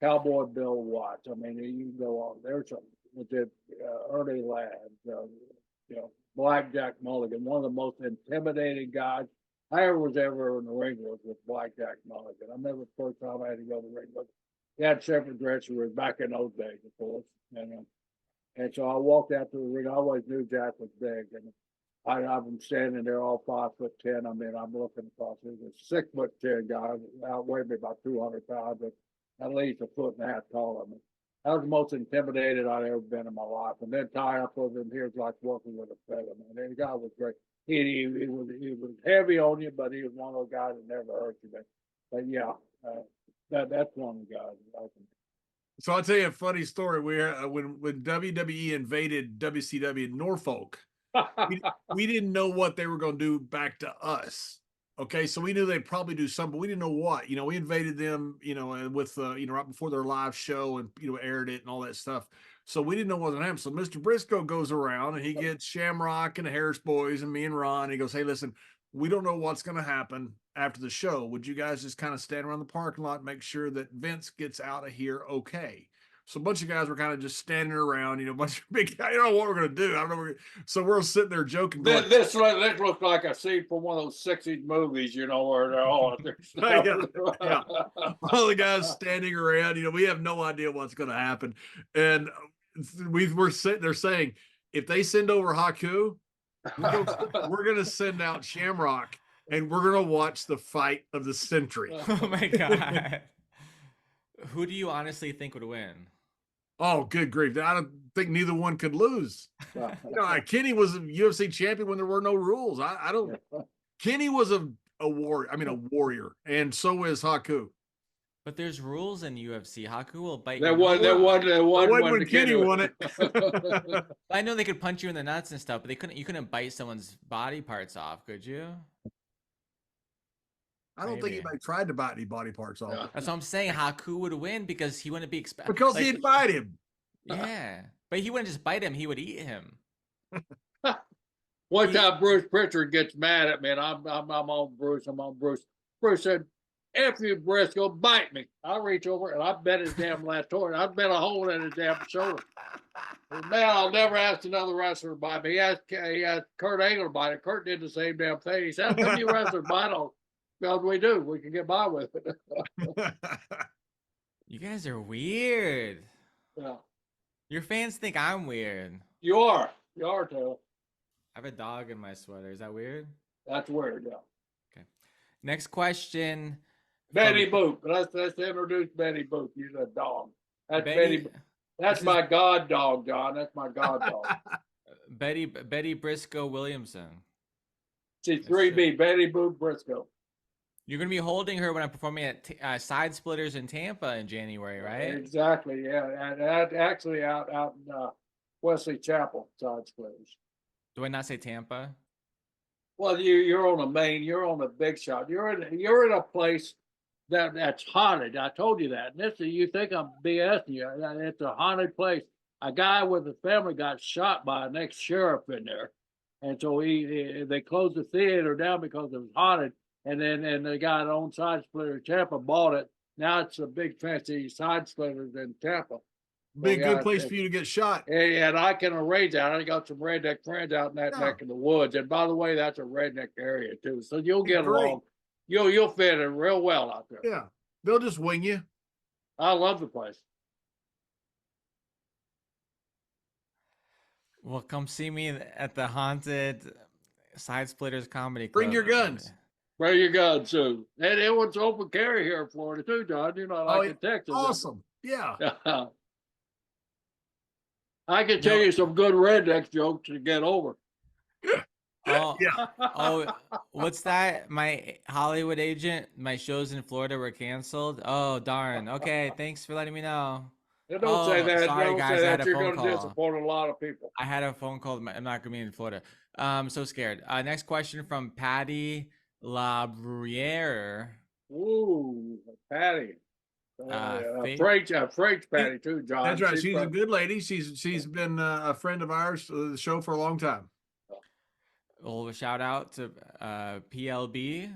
Speaker 2: Cowboy Bill Watts. I mean, you can go on. There's some legit Ernie Ladd, Blackjack Mulligan, one of the most intimidating guys I was ever in the ring with Blackjack Mulligan. I remember the first time I had to go to the ring, but he had separate dressing rooms back in those days, of course. And so I walked out to the ring. I always knew Jack was big, and I'm standing there all 5'10". I mean, I'm looking across. He's a 6'10" guy, outweighed me about 200 pounds, but at least a foot and a half taller than me. That was the most intimidated I'd ever been in my life. And then tie up with him here is like working with a feather, man. And the guy was great. He was heavy on you, but he was one of those guys that never hurt you. But yeah, that's one of the guys.
Speaker 3: So I'll tell you a funny story. When WWE invaded WCW in Norfolk, we didn't know what they were going to do back to us. Okay, so we knew they'd probably do something, but we didn't know what. We invaded them, with right before their live show and aired it and all that stuff. So we didn't know what was going to happen. So Mr. Brisco goes around and he gets Shamrock and the Harris boys and me and Ron. And he goes, "Hey, listen, we don't know what's going to happen after the show. Would you guys just kind of stand around the parking lot and make sure that Vince gets out of here okay?" So a bunch of guys were kind of just standing around, a bunch of big guys. I don't know what we're going to do. I don't know. So we're sitting there joking. Going,
Speaker 2: this looked like a scene from one of those 60s movies, where they're all
Speaker 3: yeah. All the guys standing around, we have no idea what's going to happen. And we're sitting there saying, if they send over Haku, we're going to send out Shamrock and we're going to watch the fight of the century.
Speaker 1: Oh my God. Who do you honestly think would win?
Speaker 3: Oh, good grief. I don't think neither one could lose. Kenny was a UFC champion when there were no rules. I don't. Kenny was a warrior. And so is Haku.
Speaker 1: But there's rules in UFC. Haku will bite
Speaker 2: There
Speaker 1: you.
Speaker 2: was
Speaker 3: when Kenny won it.
Speaker 1: I know they could punch you in the nuts and stuff, but you couldn't bite someone's body parts off, could you?
Speaker 3: I don't think anybody tried to bite any body parts off.
Speaker 2: Yeah.
Speaker 1: That's what I'm saying. Haku would win because he wouldn't be expected.
Speaker 3: Because he'd bite him.
Speaker 1: Yeah. But he wouldn't just bite him, he would eat him.
Speaker 2: One time Bruce Pritchard gets mad at me, and I'm on Bruce. Bruce said, "F you, Brisco, bite me." I reach over and I bet his damn latour. I bet a hole in his damn shoulder. Man, I'll never ask another wrestler to bite me. He asked Kurt Angle to bite it. Kurt did the same damn thing. He said, "How many wrestlers bite on?" Well, we do. We can get by with it.
Speaker 1: You guys are weird.
Speaker 2: Yeah.
Speaker 1: Your fans think I'm weird.
Speaker 2: You are, Taylor.
Speaker 1: I have a dog in my sweater. Is that weird?
Speaker 2: That's weird, yeah.
Speaker 1: Okay. Next question.
Speaker 2: Betty Boop. Let's introduce Betty Boop. She's a dog. That's Betty. That's my god dog, John. That's my god dog.
Speaker 1: Betty Brisco Williamson.
Speaker 2: She's 3B. Betty Boop Brisco.
Speaker 1: You're going to be holding her when I'm performing at Side Splitters in Tampa in January, right?
Speaker 2: Exactly, yeah. And actually out in Wesley Chapel, Side Splitters.
Speaker 1: Do I not say Tampa?
Speaker 2: Well, you're on a big shot. You're in a place that's haunted. I told you that. And you think I'm BSing you. It's a haunted place. A guy with a family got shot by an ex-sheriff in there. And so they closed the theater down because it was haunted. And the guy that owned Side Splitter in Tampa bought it. Now it's a big fancy Side Splitters in Tampa.
Speaker 3: Be a good place for you to get shot.
Speaker 2: And I can arrange that. I got some redneck friends out in that neck of the woods. And by the way, that's a redneck area too. So you'll get along. You'll fit in real well out there.
Speaker 3: Yeah. They'll just wing you.
Speaker 2: I love the place.
Speaker 1: Well, come see me at the haunted Side Splitters Comedy Club.
Speaker 3: Bring your guns.
Speaker 2: Bring your guns too. And it was open carry here in Florida too, John. Like in Texas.
Speaker 3: Awesome. Yeah.
Speaker 2: I can tell you some good redneck jokes to get over.
Speaker 1: Oh, yeah. Oh, what's that? My Hollywood agent, my shows in Florida were canceled. Oh, darn. Okay, thanks for letting me know.
Speaker 2: Don't say that.
Speaker 1: Sorry,
Speaker 2: don't
Speaker 1: guys,
Speaker 2: say
Speaker 1: I had
Speaker 2: that.
Speaker 1: a
Speaker 2: You're
Speaker 1: phone
Speaker 2: going to
Speaker 1: call.
Speaker 2: disappoint a lot of people.
Speaker 1: I had a phone call. I'm not going to be in Florida. I'm so scared. Next question from Patty LaBruyere.
Speaker 2: Ooh, Patty. French Patty too, John.
Speaker 3: That's right. She's a good lady. She's been a friend of ours, the show for a long time.
Speaker 1: Well, shout out to PLB.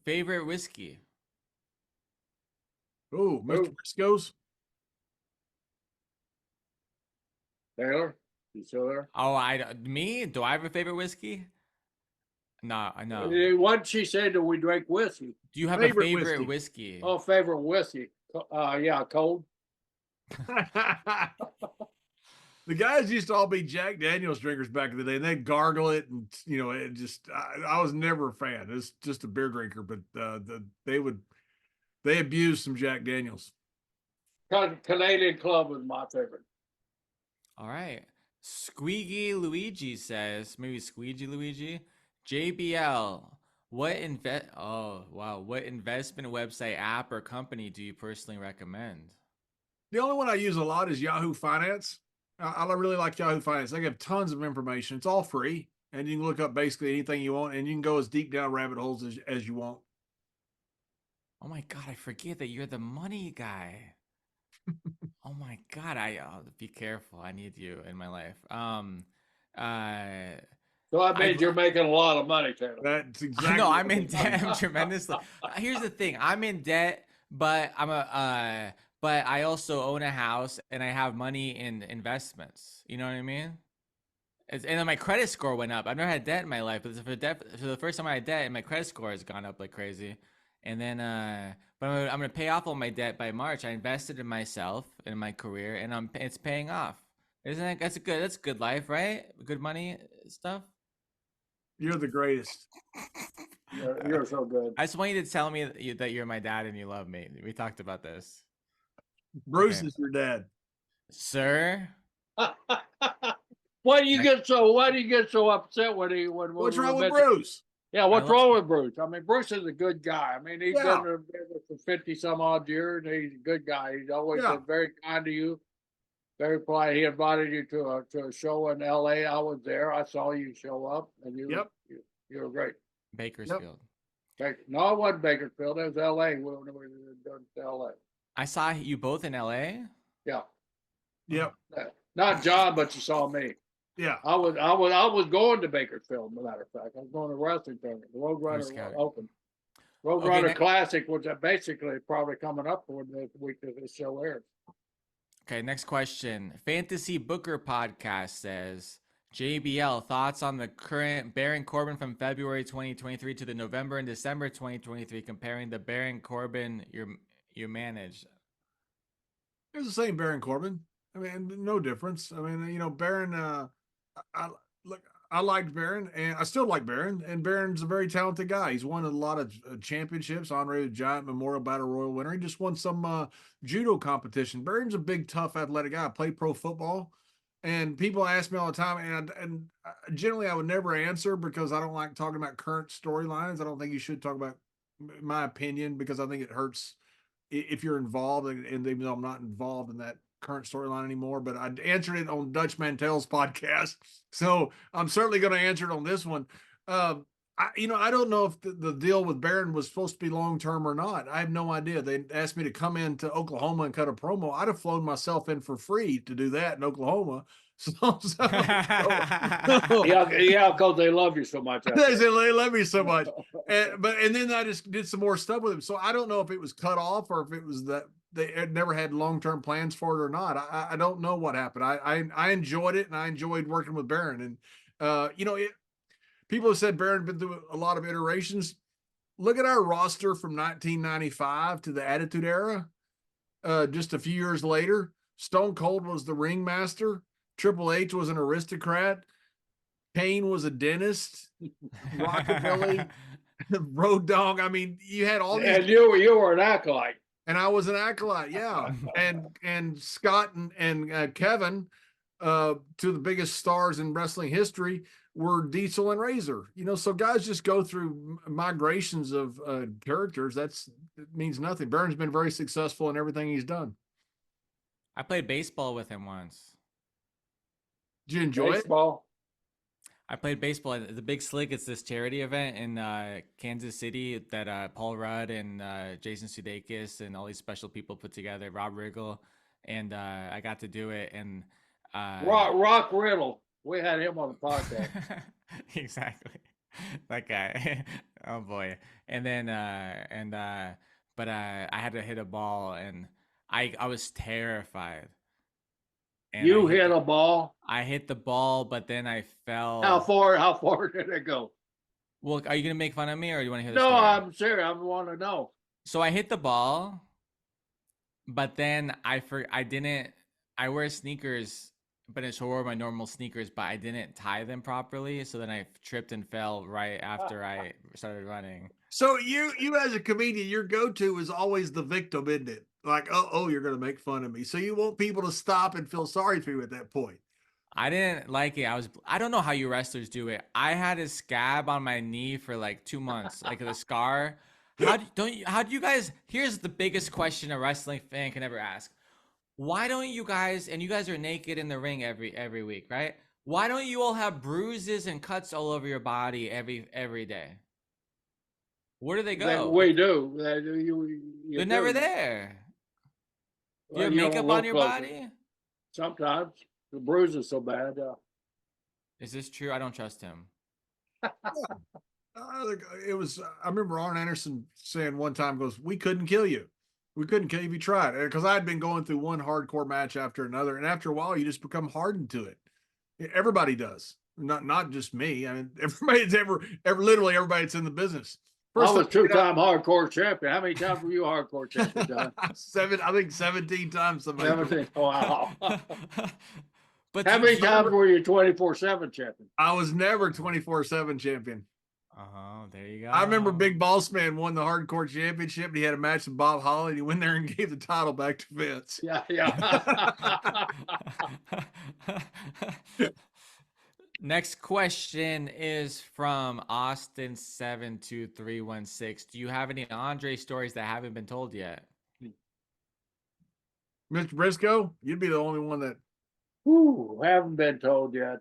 Speaker 1: Favorite whiskey?
Speaker 3: Oh, Mr. Briscoe's.
Speaker 2: Taylor, you still there?
Speaker 1: Oh, me? Do I have a favorite whiskey? No, I know.
Speaker 2: What she said that we drink whiskey.
Speaker 1: Do you have a favorite whiskey?
Speaker 2: Oh, favorite whiskey. Yeah, cold.
Speaker 3: The guys used to all be Jack Daniels drinkers back in the day, and they'd gargle it, and it just. I was never a fan. It's just a beer drinker, but they abused some Jack Daniels.
Speaker 2: Canadian Club was my favorite.
Speaker 1: All right, Squeaky Luigi says, maybe Squeegee Luigi. JBL, what investment website, app, or company do you personally recommend?
Speaker 3: The only one I use a lot is Yahoo Finance. I really like Yahoo Finance. They have tons of information. It's all free, and you can look up basically anything you want, and you can go as deep down rabbit holes as you want.
Speaker 1: Oh my God, I forget that you're the money guy. Oh my God, be careful. I need you in my life.
Speaker 2: So that means you're making a lot of money, Taylor.
Speaker 3: That's exactly.
Speaker 1: No, I'm in debt tremendously. Here's the thing: I'm in debt, but I'm but I also own a house and I have money in investments. You know what I mean? And then my credit score went up. I've never had debt in my life, but for the first time I had debt, and my credit score has gone up like crazy. And then, but I'm gonna pay off all my debt by March. I invested in myself in my career, and it's paying off. Isn't that that's good life, right? Good money stuff.
Speaker 3: You're the greatest.
Speaker 2: You're so good.
Speaker 1: I just want you to tell me that you're my dad and you love me. We talked about this.
Speaker 3: Bruce
Speaker 1: Okay.
Speaker 3: is your dad.
Speaker 1: Sir.
Speaker 2: Why do you get so upset when
Speaker 3: What's
Speaker 2: we
Speaker 3: wrong with
Speaker 2: mention-
Speaker 3: Bruce?
Speaker 2: Yeah, what's wrong with Bruce? I mean, Bruce is a good guy. I mean, he's
Speaker 3: Yeah.
Speaker 2: been there for 50 some odd years, and he's a good guy. He's always
Speaker 3: Yeah.
Speaker 2: been very kind to you, very polite. He invited you to a show in LA. I was there. I saw you show up, and you were great.
Speaker 1: Bakersfield.
Speaker 2: No, it wasn't Bakersfield. It was LA. We were done to LA.
Speaker 1: I saw you both in LA.
Speaker 2: Yeah.
Speaker 3: Yep.
Speaker 2: Not John, but you saw me.
Speaker 3: Yeah.
Speaker 2: I was going to Bakersfield, as a matter of fact. I was going to a wrestling tournament, the Roadrunner Open. Roadrunner Classic, which are basically probably coming up for the week that this show airs.
Speaker 1: Okay, next question. Fantasy Booker Podcast says, JBL, thoughts on the current Baron Corbin from February 2023 to the November and December 2023, comparing the Baron Corbin you managed.
Speaker 3: It's the same Baron Corbin. I mean, no difference. I mean, you know, Baron, I liked Baron, and I still like Baron, and Baron's a very talented guy. He's won a lot of championships, Andre the Giant Memorial Battle Royal winner. He just won some judo competition. Baron's a big, tough, athletic guy. I played pro football, and people ask me all the time, and generally I would never answer because I don't like talking about current storylines. I don't think you should talk about my opinion because I think it hurts if you're involved, and even though I'm not involved in that current storyline anymore, but I answered it on Dutch Mantel's podcast, so I'm certainly going to answer it on this one. I don't know if the deal with Baron was supposed to be long term or not. I have no idea. They asked me to come into Oklahoma and cut a promo. I'd have flown myself in for free to do that in Oklahoma.
Speaker 2: Yeah, because they love you so much.
Speaker 3: They love me so much. And then I just did some more stuff with him. So I don't know if it was cut off or if it was that they had never had long-term plans for it or not. I don't know what happened. I enjoyed it, and I enjoyed working with Baron. And people have said Baron been through a lot of iterations. Look at our roster from 1995 to the Attitude Era. Just a few years later, Stone Cold was the ringmaster. Triple H was an aristocrat. Kane was a dentist. Rockabilly, Road Dogg. I mean, you had all these.
Speaker 2: And you were an acolyte.
Speaker 3: And I was an acolyte, yeah. and Scott and Kevin, two of the biggest stars in wrestling history, were Diesel and Razor. So guys just go through migrations of characters. It means nothing. Baron's been very successful in everything he's done.
Speaker 1: I played baseball with him once.
Speaker 3: Did you enjoy
Speaker 2: baseball?
Speaker 1: I played baseball at the Big Slick. It's this charity event in Kansas City that Paul Rudd and Jason Sudeikis and all these special people put together, Rob Riggle, and I got to do it. And
Speaker 2: Rock Riddle, we had him on the podcast.
Speaker 1: Exactly, that guy. Oh boy. And then but I had to hit a ball, and I was terrified.
Speaker 2: And you hit a ball?
Speaker 1: I hit the ball, but then I fell.
Speaker 2: How far did it go?
Speaker 1: Well, are you going to make fun of me, or do you want to hear the
Speaker 2: story?
Speaker 1: No,
Speaker 2: I'm serious. I want to know.
Speaker 1: So I hit the ball, but then I wear sneakers, but it's wore my normal sneakers, but I didn't tie them properly. So then I tripped and fell right after I started running.
Speaker 3: So you as a comedian, your go-to is always the victim, isn't it? Like, oh, you're going to make fun of me. So you want people to stop and feel sorry for you at that point.
Speaker 1: I didn't like it. I don't know how you wrestlers do it. I had a scab on my knee for like 2 months, like the scar. How do you guys, here's the biggest question a wrestling fan can ever ask. Why don't you guys, and you guys are naked in the ring every week, right? Why don't you all have bruises and cuts all over your body every day? Where do they go?
Speaker 2: We do.
Speaker 1: They're never there. You have makeup on your body?
Speaker 2: Sometimes. The bruise is so bad.
Speaker 1: Is this true? I don't trust him.
Speaker 3: I remember Arn Anderson saying one time, goes, "We couldn't kill you." We couldn't if you tried, because I'd been going through one hardcore match after another, and after a while, you just become hardened to it. Everybody does, not just me. I mean, everybody's ever literally everybody that's in the business.
Speaker 2: I
Speaker 3: First
Speaker 2: was
Speaker 3: time,
Speaker 2: two-time hardcore champion. How many times were you hardcore champion, John?
Speaker 3: I think 17 times. Somebody
Speaker 2: 17. Wow.
Speaker 1: But
Speaker 2: How many times were you 24/7 champion?
Speaker 3: I was never 24/7 champion.
Speaker 1: Oh, there you go.
Speaker 3: I remember Big Boss Man won the hardcore championship, and he had a match with Bob Holly, and he went there and gave the title back to Vince.
Speaker 2: Yeah.
Speaker 1: Next question is from Austin72316. Do you have any Andre stories that haven't been told yet?
Speaker 3: Mr. Brisco, you'd be the only one that.
Speaker 2: Haven't been told yet.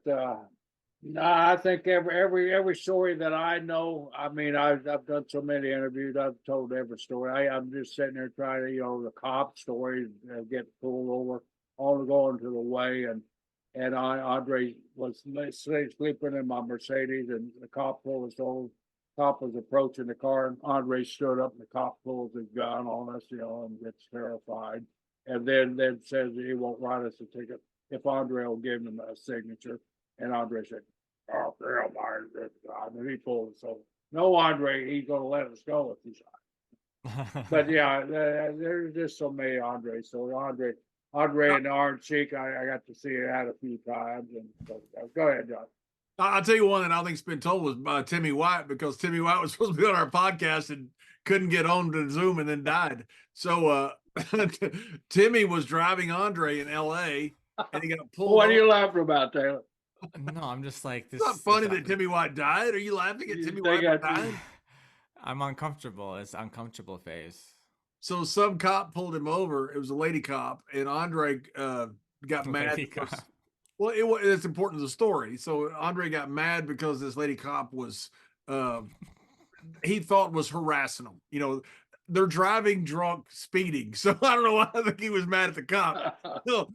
Speaker 2: No, I think every story that I know. I mean, I've done so many interviews. I've told every story. I'm just sitting there trying to, the cop stories, get pulled over, all going to the way, and Andre was sleeping in my Mercedes, and the cop pulled us over. Cop was approaching the car, and Andre stood up, and the cop pulls his gun on us, and gets terrified, and then says he won't write us a ticket if Andre will give him a signature. And Andre said, "Oh, hell, and he pulled us over. No, Andre, he's going to let us go if he's not." But yeah, there's just so many Andre. So Andre and the Orange Cheek, I got to see it out a few times. And so, go ahead, John.
Speaker 3: I'll tell you one that I don't think's been told was Timmy White, because Timmy White was supposed to be on our podcast and couldn't get on to Zoom and then died. So Timmy was driving Andre in L.A. and he got pulled.
Speaker 2: What are you laughing about, Taylor?
Speaker 1: No, I'm just like this.
Speaker 3: It's not funny that Timmy White died. Are you laughing at Timmy White dying?
Speaker 1: I'm uncomfortable. It's uncomfortable phase.
Speaker 3: So some cop pulled him over. It was a lady cop, and Andre got mad. Well, it's important to the story. So Andre got mad because this lady cop was, he thought was harassing him. They're driving drunk, speeding. So I don't know why I think he was mad at the cop. So,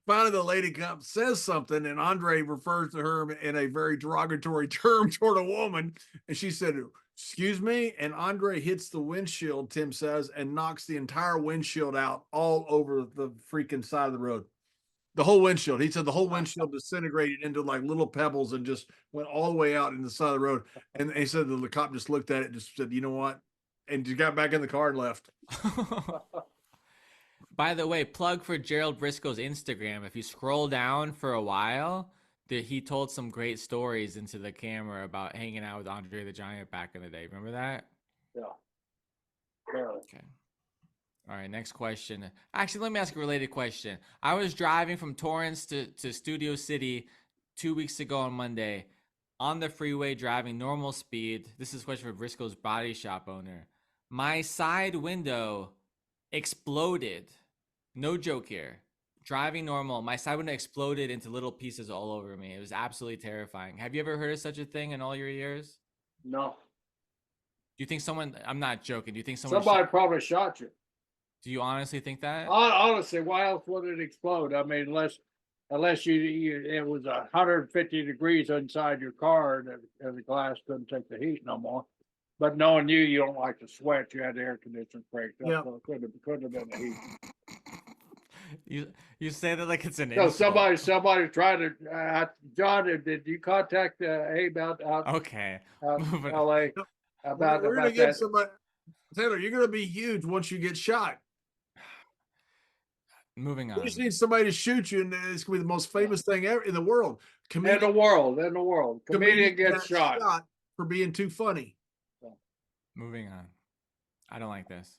Speaker 3: finally, the lady cop says something, and Andre refers to her in a very derogatory term toward a woman. And she said, "Excuse me." And Andre hits the windshield, Tim says, and knocks the entire windshield out all over the freaking side of the road. The whole windshield. He said the whole windshield disintegrated into like little pebbles and just went all the way out in the side of the road. And he said the cop just looked at it and just said, "You know what?" And just got back in the car and left.
Speaker 1: By the way, plug for Gerald Briscoe's Instagram. If you scroll down for a while, he told some great stories into the camera about hanging out with Andre the Giant back in the day. Remember that?
Speaker 2: Yeah.
Speaker 1: Okay. All right, next question. Actually, let me ask a related question. I was driving from Torrance to Studio City 2 weeks ago on Monday, on the freeway driving normal speed. This is a question for Briscoe's body shop owner. My side window exploded. No joke here. Driving normal, my side window exploded into little pieces all over me. It was absolutely terrifying. Have you ever heard of such a thing in all your years?
Speaker 2: No.
Speaker 3: Do
Speaker 1: you think someone, I'm not joking, do you think somebody
Speaker 2: probably shot you?
Speaker 1: Do you honestly think that?
Speaker 2: Honestly, why else would it explode? I mean, unless it was 150 degrees inside your car and the glass couldn't take the heat no more. But knowing you don't like to sweat. You had the air conditioner cranked up, so it couldn't have been the heat.
Speaker 1: You say that like it's an
Speaker 2: so
Speaker 1: insult.
Speaker 2: somebody tried to. John, did you contact Abe out
Speaker 1: okay
Speaker 2: out in L.A. about
Speaker 3: we're gonna
Speaker 2: about
Speaker 3: get
Speaker 2: that?
Speaker 3: somebody. Taylor, you're gonna be huge once you get shot.
Speaker 1: Moving on.
Speaker 3: You just need somebody to shoot you, and it's gonna be the most famous thing ever in the world.
Speaker 2: In the world, comedian gets shot
Speaker 3: for being too funny.
Speaker 1: Moving on. I don't like this.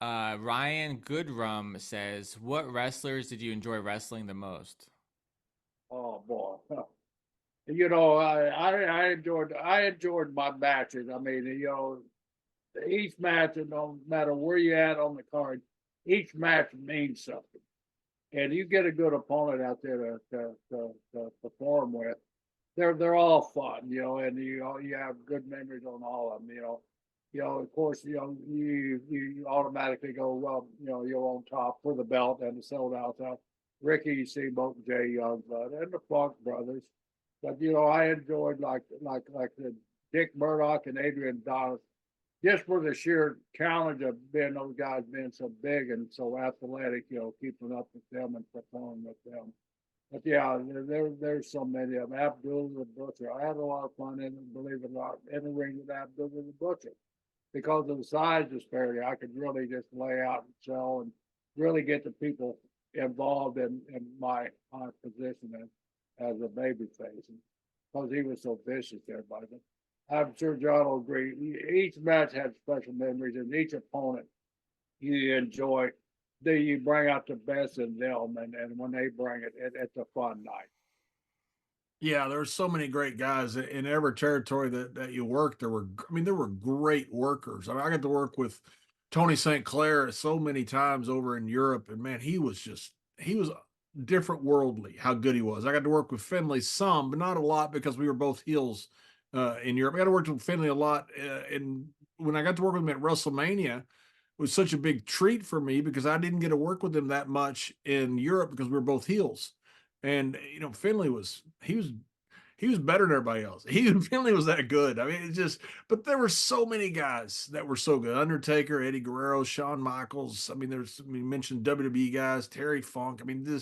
Speaker 1: Ryan Goodrum says, "What wrestlers did you enjoy wrestling the most?"
Speaker 2: Oh boy, I enjoyed my matches. I mean, each match, no matter where you at on the card, each match means something, and you get a good opponent out there to perform with. They're all fun, and you have good memories on all of them, of course, you automatically go, well, you're on top for the belt and the sold out. Ricky Steamboat and Jay Youngblood and the Funk Brothers, but I enjoyed like the Dick Murdoch and Adrian just for the sheer challenge of being those guys being so big and so athletic, keeping up with them and performing with them. But yeah, there's so many of them. Abdul the Butcher. I had a lot of fun believe it or not, in the ring with Abdul the Butcher. Because of the size disparity, I could really just lay out and sell and really get the people involved in my position as a baby face. Because he was so vicious, everybody. I'm sure John will agree. Each match had special memories, and each opponent you enjoy. You bring out the best in them, and when they bring it, it's a fun night.
Speaker 3: Yeah, there were so many great guys in every territory that you worked. There were great workers. I mean, I got to work with Tony St. Clair so many times over in Europe, and man, he was different worldly. How good he was. I got to work with Finlay some, but not a lot because we were both heels in Europe. I got to work with Finlay a lot, and when I got to work with him at WrestleMania, it was such a big treat for me because I didn't get to work with him that much in Europe because we were both heels. And Finlay was better than everybody else. Finlay was that good. I mean, but there were so many guys that were so good. Undertaker, Eddie Guerrero, Shawn Michaels. I mean, you mentioned WWE guys, Terry Funk. I mean,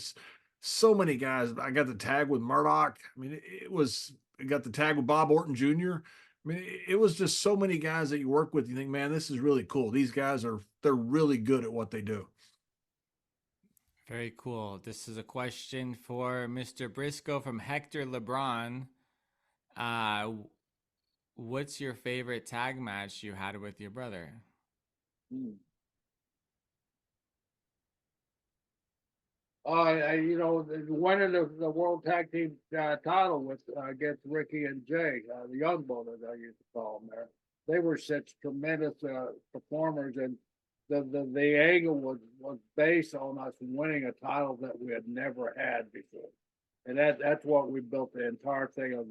Speaker 3: so many guys. I got the tag with Murdoch. I mean, I got the tag with Bob Orton Jr. I mean, it was just so many guys that you work with. You think, man, this is really cool. These guys they're really good at what they do.
Speaker 1: Very cool. This is a question for Mr. Brisco from Hector LeBron. What's your favorite tag match you had with your brother?
Speaker 2: Winning the World Tag Team title with against Ricky and Jay, the Young Bullets, I used to call them there. They were such tremendous performers, and the angle was based on us winning a title that we had never had before, and that's what we built the entire thing of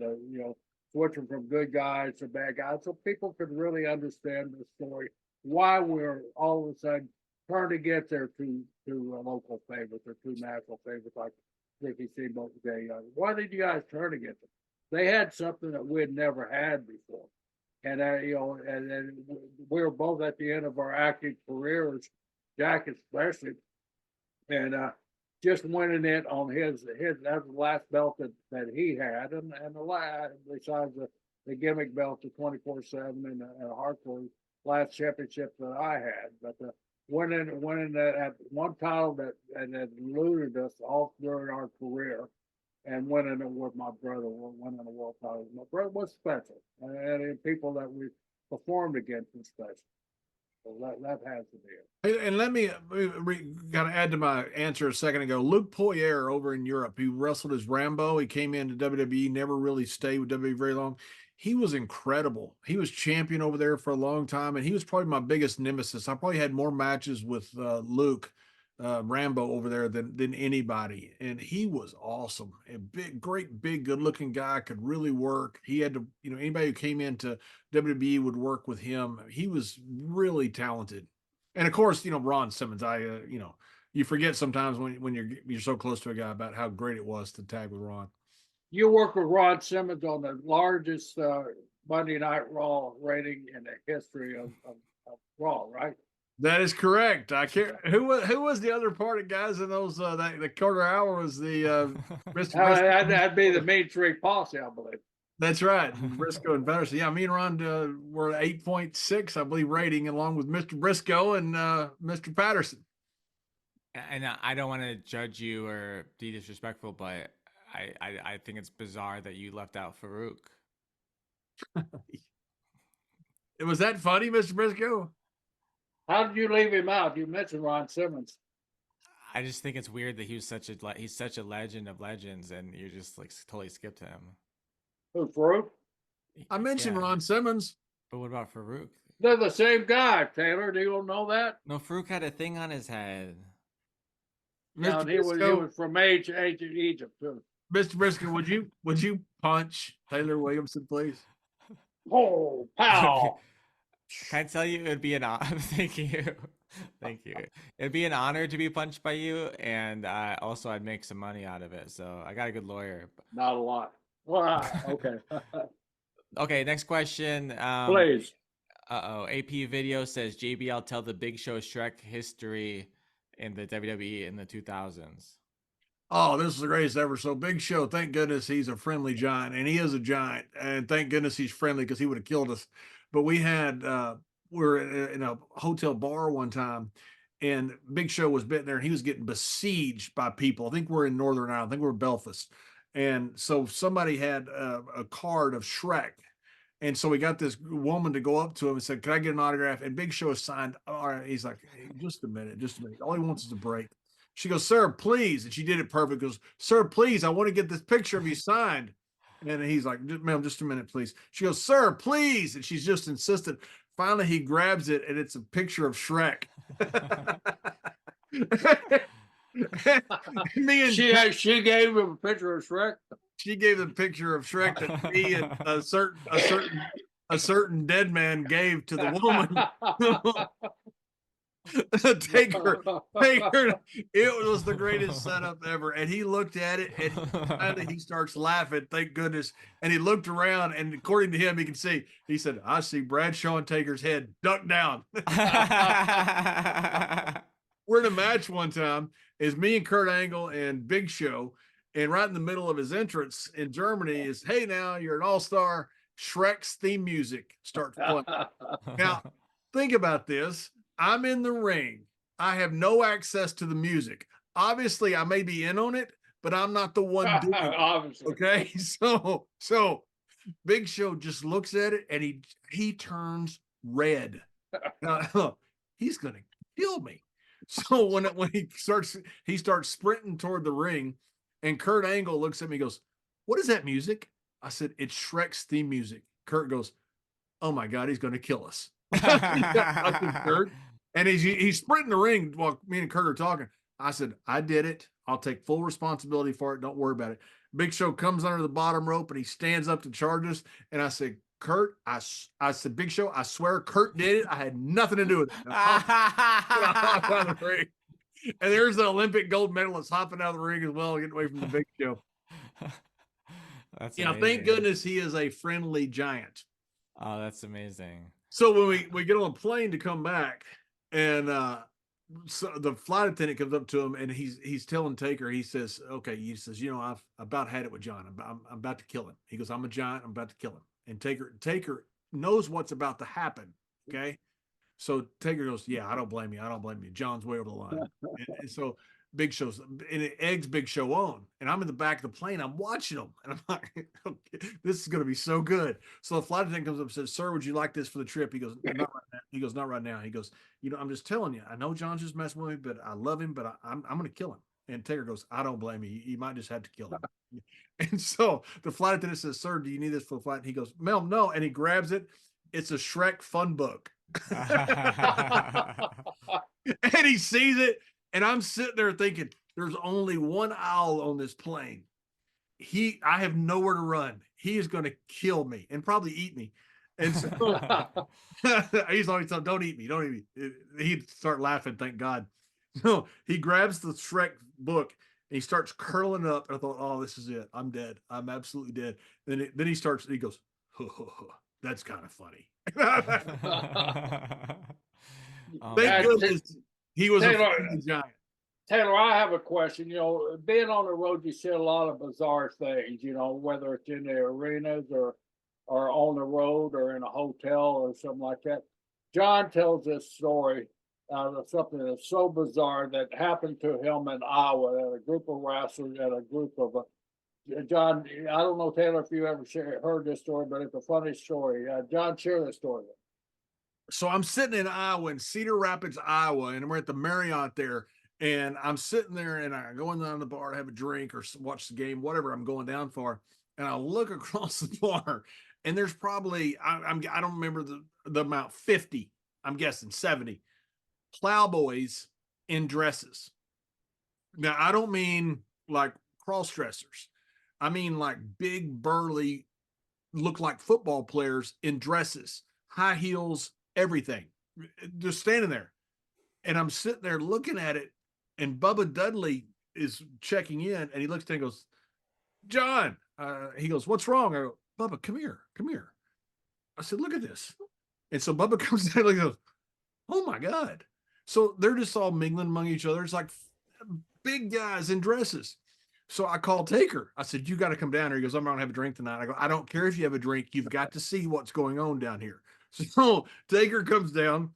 Speaker 2: switching from good guys to bad guys, so people could really understand the story, why we're all of a sudden trying to get their two local favorites or two national favorites like Ricky Steamboat and Jay Young. Why did you guys turn against them? They had something that we had never had before. And and we were both at the end of our active careers, Jack especially, and just winning it on his that's the last belt that he had, and the last besides the gimmick belt, the 24/7 and the hardcore last championship that I had, but winning that one title that eluded us all during our career. And winning it with my brother, winning the world title. My brother was special, and people that we performed against were special. So that has to be
Speaker 3: it. And let me got to add to my answer a second ago. Luke Poirier over in Europe, he wrestled as Rambo. He came into WWE, never really stayed with WWE very long. He was incredible. He was champion over there for a long time, and he was probably my biggest nemesis. I probably had more matches with Luke Rambo over there than anybody, and he was awesome. A great, big, good-looking guy, could really work. He had to, anybody who came into WWE would work with him. He was really talented, and of course, Ron Simmons. You forget sometimes when you're so close to a guy about how great it was to tag with Ron.
Speaker 2: You work with Ron Simmons on the largest Monday Night Raw rating in the history of Raw, right?
Speaker 3: That is correct. I can't. Who was the other party guys in those? The quarter hour was the Mr.
Speaker 2: That'd be the Main Street Posse, I believe.
Speaker 3: That's right, Brisco and Bradshaw. Yeah, me and Ron were 8.6, I believe, rating, along with Mr. Brisco and Mr. Patterson.
Speaker 1: And I don't want to judge you or be disrespectful, but I think it's bizarre that you left out Farouk.
Speaker 3: Was that funny, Mr. Brisco?
Speaker 2: How did you leave him out? You mentioned Ron Simmons.
Speaker 1: I just think it's weird that he's such a legend of legends, and you just totally skipped him.
Speaker 2: Who, Farouk?
Speaker 3: I mentioned Ron Simmons.
Speaker 1: But what about Farouk?
Speaker 2: They're the same guy, Taylor. Do you know that?
Speaker 1: No, Farouk had a thing on his head.
Speaker 2: No, he was from ancient Egypt too.
Speaker 3: Mr. Brisco, would you punch Taylor Williamson, please?
Speaker 2: Oh, pow!
Speaker 1: Can I tell you, it would be an honor. Thank you. Thank you. It'd be an honor to be punched by you, and also I'd make some money out of it. So I got a good lawyer.
Speaker 2: Not a lot. Wow. Okay.
Speaker 1: Okay. Next question.
Speaker 2: Please.
Speaker 1: Uh-oh. AP video says JBL tell the Big Show Shrek history in the WWE in the 2000s.
Speaker 3: Oh, this is the greatest ever. So Big Show, thank goodness he's a friendly giant, and he is a giant, and thank goodness he's friendly because he would have killed us. But we had we were in a hotel bar one time, and Big Show was bitten there, and he was getting besieged by people. I think we're in Northern Ireland. I think we're Belfast, and so somebody had a card of Shrek. And so we got this woman to go up to him and said, "Can I get an autograph?" And Big Show signed. All right. He's like, "Hey, just a minute, just a minute. All he wants is a break." She goes, "Sir, please." And she did it perfect. Goes, "Sir, please, I want to get this picture of you signed." And he's like, "Ma'am, just a minute, please." She goes, "Sir, please." And she's just insistent. Finally, he grabs it, and it's a picture of Shrek. Me and
Speaker 2: she gave him a picture of Shrek.
Speaker 3: She gave the picture of Shrek that me and a certain dead man gave to the woman. Taker, it was the greatest setup ever. And he looked at it, and finally he starts laughing. Thank goodness. And he looked around, and according to him, he can see. He said, "I see Bradshaw and Taker's head duck down." We're in a match one time. Is me and Kurt Angle and Big Show, and right in the middle of his entrance in Germany is, "Hey, now you're an all-star." Shrek's theme music starts playing. Now, think about this. I'm in the ring. I have no access to the music. Obviously, I may be in on it, but I'm not the one doing it.
Speaker 2: Obviously.
Speaker 3: Okay. So Big Show just looks at it, and he turns red. He's gonna kill me. So when he starts sprinting toward the ring, and Kurt Angle looks at me and goes, "What is that music?" I said, "It's Shrek's theme music." Kurt goes, "Oh my God, he's going to kill us." I said, "Kurt," and he's sprinting the ring while me and Kurt are talking. I said, "I did it. I'll take full responsibility for it. Don't worry about it." Big Show comes under the bottom rope, and he stands up to charge us. And I said, "Kurt," I said, "Big Show, I swear Kurt did it. I had nothing to do with it." Out of the ring. And there's the Olympic gold medalist hopping out of the ring as well, getting away from the Big Show.
Speaker 1: That's
Speaker 3: thank goodness he is a friendly giant.
Speaker 1: Oh, that's amazing.
Speaker 3: So when we get on a plane to come back, and so the flight attendant comes up to him, and he's telling Taker, he says, "Okay," he says, "I've about had it with John. I'm about to kill him." He goes, "I'm a giant. I'm about to kill him." And Taker knows what's about to happen. Okay. So Taker goes, "Yeah, I don't blame you. I don't blame you. John's way over the line." And so Big Show's, and it eggs Big Show on. And I'm in the back of the plane. I'm watching him. And I'm like, okay, this is going to be so good. So the flight attendant comes up and says, "Sir, would you like this for the trip?" He goes, "Not right now." He goes, "Not right now." He goes, "I'm just telling you, I know John's just messing with me, but I love him, but I'm going to kill him." And Taker goes, "I don't blame you. You might just have to kill him." And so the flight attendant says, "Sir, do you need this for the flight?" And he goes, "Mel, no." And he grabs it. It's a Shrek fun book. And he sees it, and I'm sitting there thinking, there's only one owl on this plane. I have nowhere to run. He is going to kill me and probably eat me. And so he's always telling, "Don't eat me, don't eat me." He'd start laughing, thank God. So he grabs the Shrek book, and he starts curling up. And I thought, oh, this is it. I'm dead. I'm absolutely dead. Then he goes, "That's kind of funny." Thank goodness he was a giant.
Speaker 2: Taylor, I have a question. Being on the road, you see a lot of bizarre things, whether it's in the arenas or on the road or in a hotel or something like that. John tells this story of something that's so bizarre that happened to him in Iowa at a group of wrestlers, at a group of John, I don't know, Taylor, if you ever heard this story, but it's a funny story. John, share this story.
Speaker 3: So I'm sitting in Iowa, in Cedar Rapids, Iowa, and we're at the Marriott there. And I'm sitting there, and I go in down the bar to have a drink or watch the game, whatever I'm going down for. And I look across the bar, and there's probably, I don't remember the amount, 50, I'm guessing 70 plowboys in dresses. Now, I don't mean like cross dressers. I mean like big, burly, look like football players in dresses, high heels, everything, just standing there. And I'm sitting there looking at it, and Bubba Dudley is checking in, and he looks at me and goes, "John," he goes, "What's wrong?" I go, "Bubba, come here. I said, "Look at this. And so Bubba comes down and goes, oh my God. So they're just all mingling among each other. It's like big guys in dresses. So I called Taker. I said, you got to come down here. He goes, I'm not gonna have a drink tonight. I go, I don't care if you have a drink. You've got to see what's going on down here. So Taker comes down.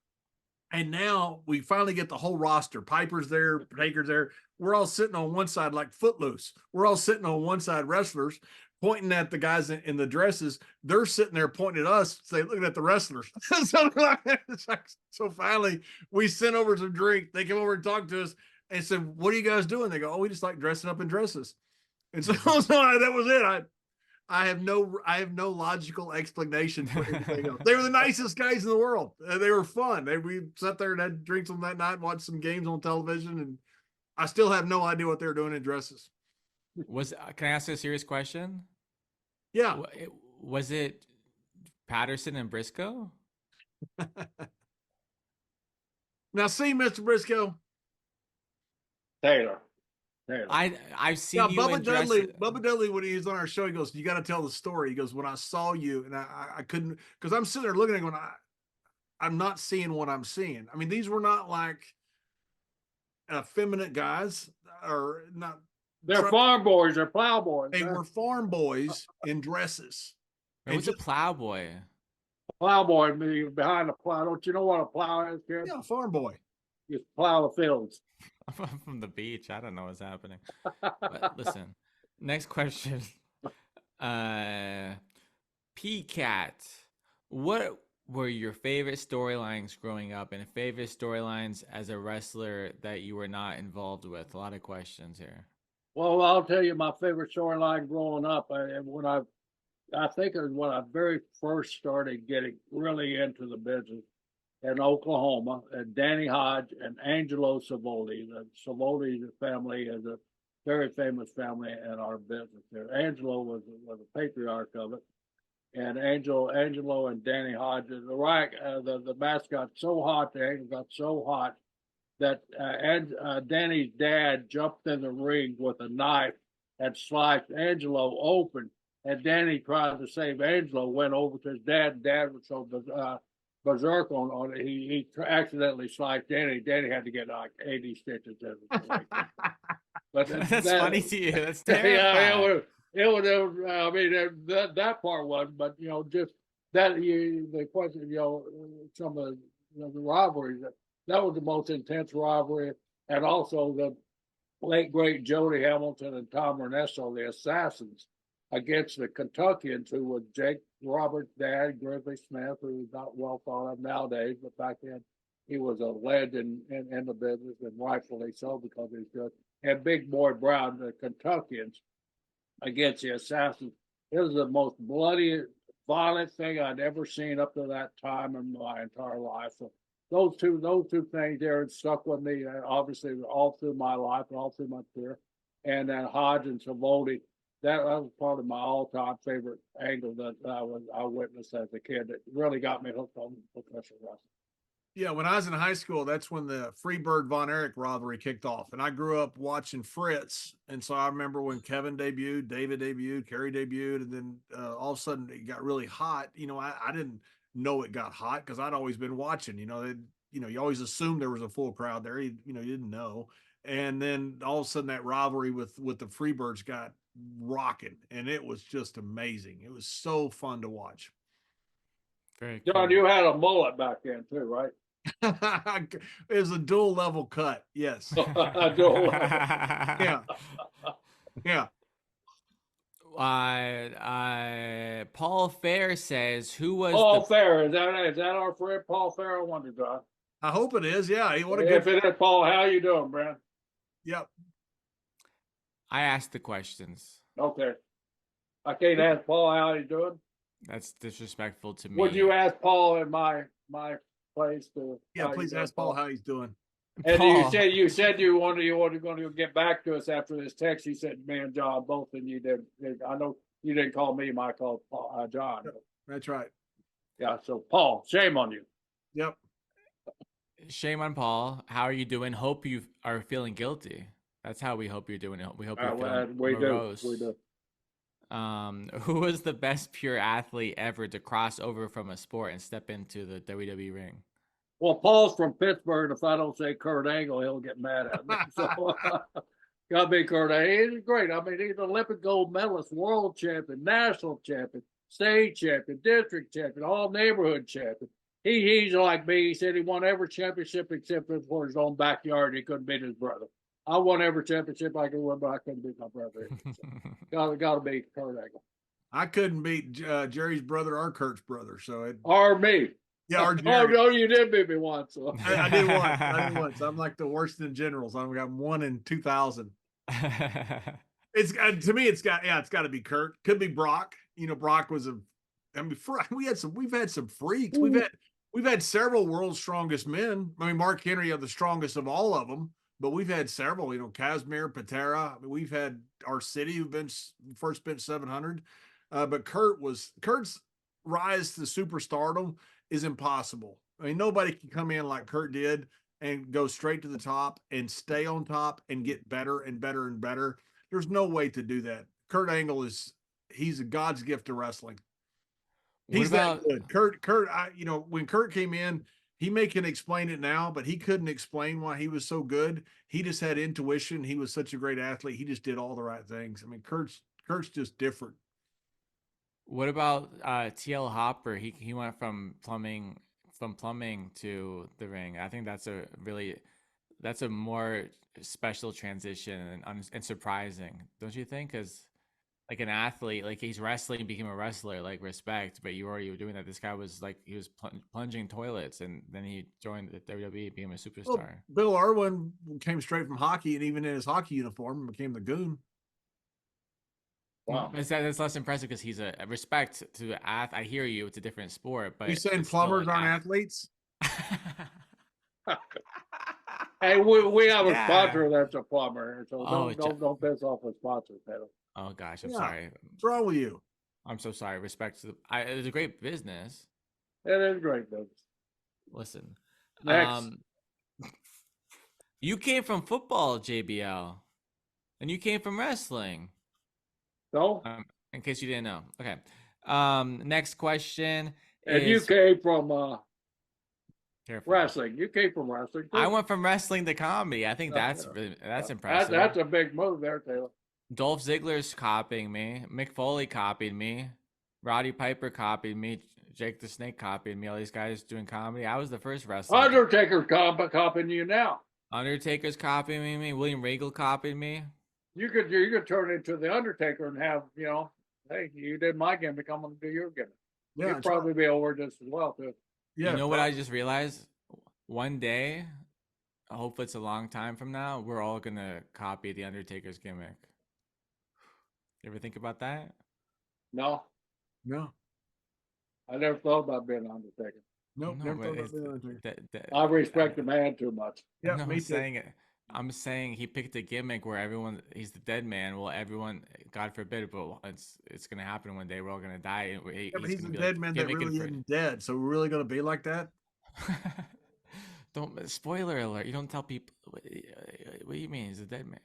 Speaker 3: And now we finally get the whole roster. Piper's there, Taker's there. We're all sitting on one side like Footloose. We're all sitting on one side wrestlers, pointing at the guys in the dresses. They're sitting there pointing at us, say, looking at the wrestlers. So finally, we sent over some drink. They came over and talked to us and said, what are you guys doing? They go, oh, we just like dressing up in dresses. And so, that was it. I have no logical explanation for anything else. They were the nicest guys in the world. They were fun. We sat there and had drinks on that night and watched some games on television. And I still have no idea what they were doing in dresses.
Speaker 1: Can I ask a serious question?
Speaker 3: Yeah.
Speaker 1: Was it Patterson and Brisco?
Speaker 3: Now, see, Mr. Brisco.
Speaker 2: Taylor.
Speaker 1: I've seen you
Speaker 3: Bubba
Speaker 1: in
Speaker 3: Dudley.
Speaker 1: dresses.
Speaker 3: Bubba Dudley, when he was on our show, he goes, "You got to tell the story." He goes, "When I saw you, and I couldn't, because I'm sitting there looking at it going, I'm not seeing what I'm seeing. I mean, these were not like effeminate guys, or not.
Speaker 2: They're farm boys. They're plow boys.
Speaker 3: They were farm boys in dresses.
Speaker 1: It was a plowboy.
Speaker 2: Plowboy behind the plow. Don't you know what a plow is, kid?
Speaker 3: Yeah, farm boy.
Speaker 2: You plow the fields.
Speaker 1: I'm from the beach. I don't know what's happening. But listen, next question. PCAT, what were your favorite storylines growing up and favorite storylines as a wrestler that you were not involved with? A lot of questions here.
Speaker 2: Well, I'll tell you my favorite storyline growing up. I think it was when I very first started getting really into the business in Oklahoma, and Danny Hodge and Angelo Savoli. The Savoli family is a very famous family in our business there. Angelo was a patriarch of it. And Angelo and Danny Hodge, the match got so hot, the angle got so hot that Danny's dad jumped in the ring with a knife and sliced Angelo open. And Danny tried to save Angelo, went over to his dad. Dad was so berserk on it. He accidentally sliced Danny. Danny had to get like 80 stitches. But
Speaker 1: that's funny to you. That's terrifying.
Speaker 2: Yeah, it was. I mean, that part wasn't. But just that the question. Some of the rivalries. That was the most intense rivalry, and also the late great Jody Hamilton and Tom Ernesto, the Assassins, against the Kentuckians, who was Jake Roberts' dad, Grizzly Smith, who is not well thought of nowadays, but back then he was a legend in the business, and rightfully so because he's good. And Big Boy Brown, the Kentuckians, against the Assassins. It was the most bloody, violent thing I'd ever seen up to that time in my entire life. So those two things there stuck with me, obviously, all through my life, all through my career. And then Hodge and Savoli. That was part of my all-time favorite angle that I witnessed as a kid. That really got me hooked on professional wrestling.
Speaker 3: Yeah, when I was in high school, that's when the Freebird Von Erich rivalry kicked off. And I grew up watching Fritz. And so I remember when Kevin debuted, David debuted, Kerry debuted, and then all of a sudden it got really hot. I didn't know it got hot because I'd always been watching. You always assumed there was a full crowd there. You didn't know. And then all of a sudden that rivalry with the Freebirds got rocking, and it was just amazing. It was so fun to watch.
Speaker 1: Very cool.
Speaker 2: John, you had a mullet back then too, right?
Speaker 3: It was a dual level cut. Yes. Yeah. Yeah.
Speaker 1: Paul Fair says, who was
Speaker 2: Paul Fair? Is that our friend Paul Fair? I wonder, John.
Speaker 3: I hope it is. Yeah.
Speaker 2: If it is, Paul, how you doing, Brent?
Speaker 3: Yep.
Speaker 1: I asked the questions.
Speaker 2: Okay. I can't ask Paul how you doing.
Speaker 1: That's disrespectful to me.
Speaker 2: Would you ask Paul in my place to?
Speaker 3: Yeah, please ask Paul how he's doing.
Speaker 2: And
Speaker 1: Paul.
Speaker 2: you said you were going to get back to us after this text. You said me and John both, and you did. I know you didn't call me. I called Paul, John.
Speaker 3: That's right.
Speaker 2: Yeah. So Paul, shame on you.
Speaker 3: Yep.
Speaker 1: Shame on Paul. How are you doing? Hope you are feeling guilty. That's how we hope you're doing. We hope you're feeling morose.
Speaker 2: We do.
Speaker 1: Who was the best pure athlete ever to cross over from a sport and step into the WWE ring?
Speaker 2: Well, Paul's from Pittsburgh. If I don't say Kurt Angle, he'll get mad at me. So gotta be Kurt Angle. He's great. I mean, he's an Olympic gold medalist, world champion, national champion, state champion, district champion, all neighborhood champion. He's like me. He said he won every championship except for his own backyard. He couldn't beat his brother. I won every championship I could win, but I couldn't beat my brother. So, gotta be Kurt Angle.
Speaker 3: I couldn't beat Jerry's brother or Kurt's brother, so it.
Speaker 2: Or me.
Speaker 3: Yeah, or
Speaker 2: Oh
Speaker 3: Jerry.
Speaker 2: no, you did beat me once. So.
Speaker 3: I did once. I did once. I'm like the worst in generals. I've got one in 2000. It's to me, it's got to be Kurt. Could be Brock. You know, Brock was a. I mean, we've had some freaks. We've had several world's strongest men. I mean, Mark Henry are the strongest of all of them, but we've had several. You know, Casimir, Patera. I mean, we've had our city who've been first bench 700. But Kurt's rise to superstardom is impossible. I mean, nobody can come in like Kurt did and go straight to the top and stay on top and get better and better and better. There's no way to do that. Kurt Angle he's a God's gift to wrestling. He's that good. Kurt, when Kurt came in, he can explain it now, but he couldn't explain why he was so good. He just had intuition. He was such a great athlete. He just did all the right things. I mean, Kurt's just different.
Speaker 1: What about TL Hopper? He went from plumbing to the ring. I think that's a more special transition and surprising, don't you think? Because like an athlete, like he's wrestling, became a wrestler, like respect, but you already were doing that. This guy was like, he was plunging toilets, and then he joined the WWE, became a superstar. Well,
Speaker 3: Bill Irwin came straight from hockey, and even in his hockey uniform became the Goon.
Speaker 1: Wow, that's less impressive because he's a respect to I hear you. It's a different sport, but
Speaker 3: you saying plumbers aren't athletes?
Speaker 2: Hey, we have a sponsor that's a plumber, so don't piss off a sponsor, Taylor.
Speaker 1: Oh gosh, I'm sorry.
Speaker 3: What's wrong with you?
Speaker 1: I'm so sorry. Respect to it's a great business.
Speaker 2: It is great business.
Speaker 1: Listen,
Speaker 2: next,
Speaker 1: you came from football, JBL, and you came from wrestling.
Speaker 2: So,
Speaker 1: in case you didn't know, okay. Next question.
Speaker 2: And you came from wrestling. You came from wrestling. Too.
Speaker 1: I went from wrestling to comedy. I think that's impressive.
Speaker 2: That's a big move there, Taylor.
Speaker 1: Dolph Ziggler's copying me. Mick Foley copied me. Roddy Piper copied me. Jake the Snake copied me. All these guys doing comedy. I was the first wrestler.
Speaker 2: Undertaker's copying you now.
Speaker 1: Undertaker's copying me. William Regal copied me.
Speaker 2: You could turn into the Undertaker and have, hey, you did my gimmick, I'm going to do your gimmick. Yeah, you'd probably be over this as well, too.
Speaker 1: Yeah, you know what I just realized? One day, I hope it's a long time from now, we're all going to copy the Undertaker's gimmick. You ever think about that?
Speaker 2: No. I never thought about being an Undertaker.
Speaker 3: Nope, never thought about being an Undertaker.
Speaker 2: I respect the man too much.
Speaker 3: Yeah, me too.
Speaker 1: I'm saying he picked a gimmick where he's the dead man. Well, everyone, God forbid, but it's going to happen one day. We're all going to die.
Speaker 3: But he's the dead man that really isn't dead. So we're really going to be like that?
Speaker 1: Don't, spoiler alert. You don't tell people. What do you mean? He's a dead man.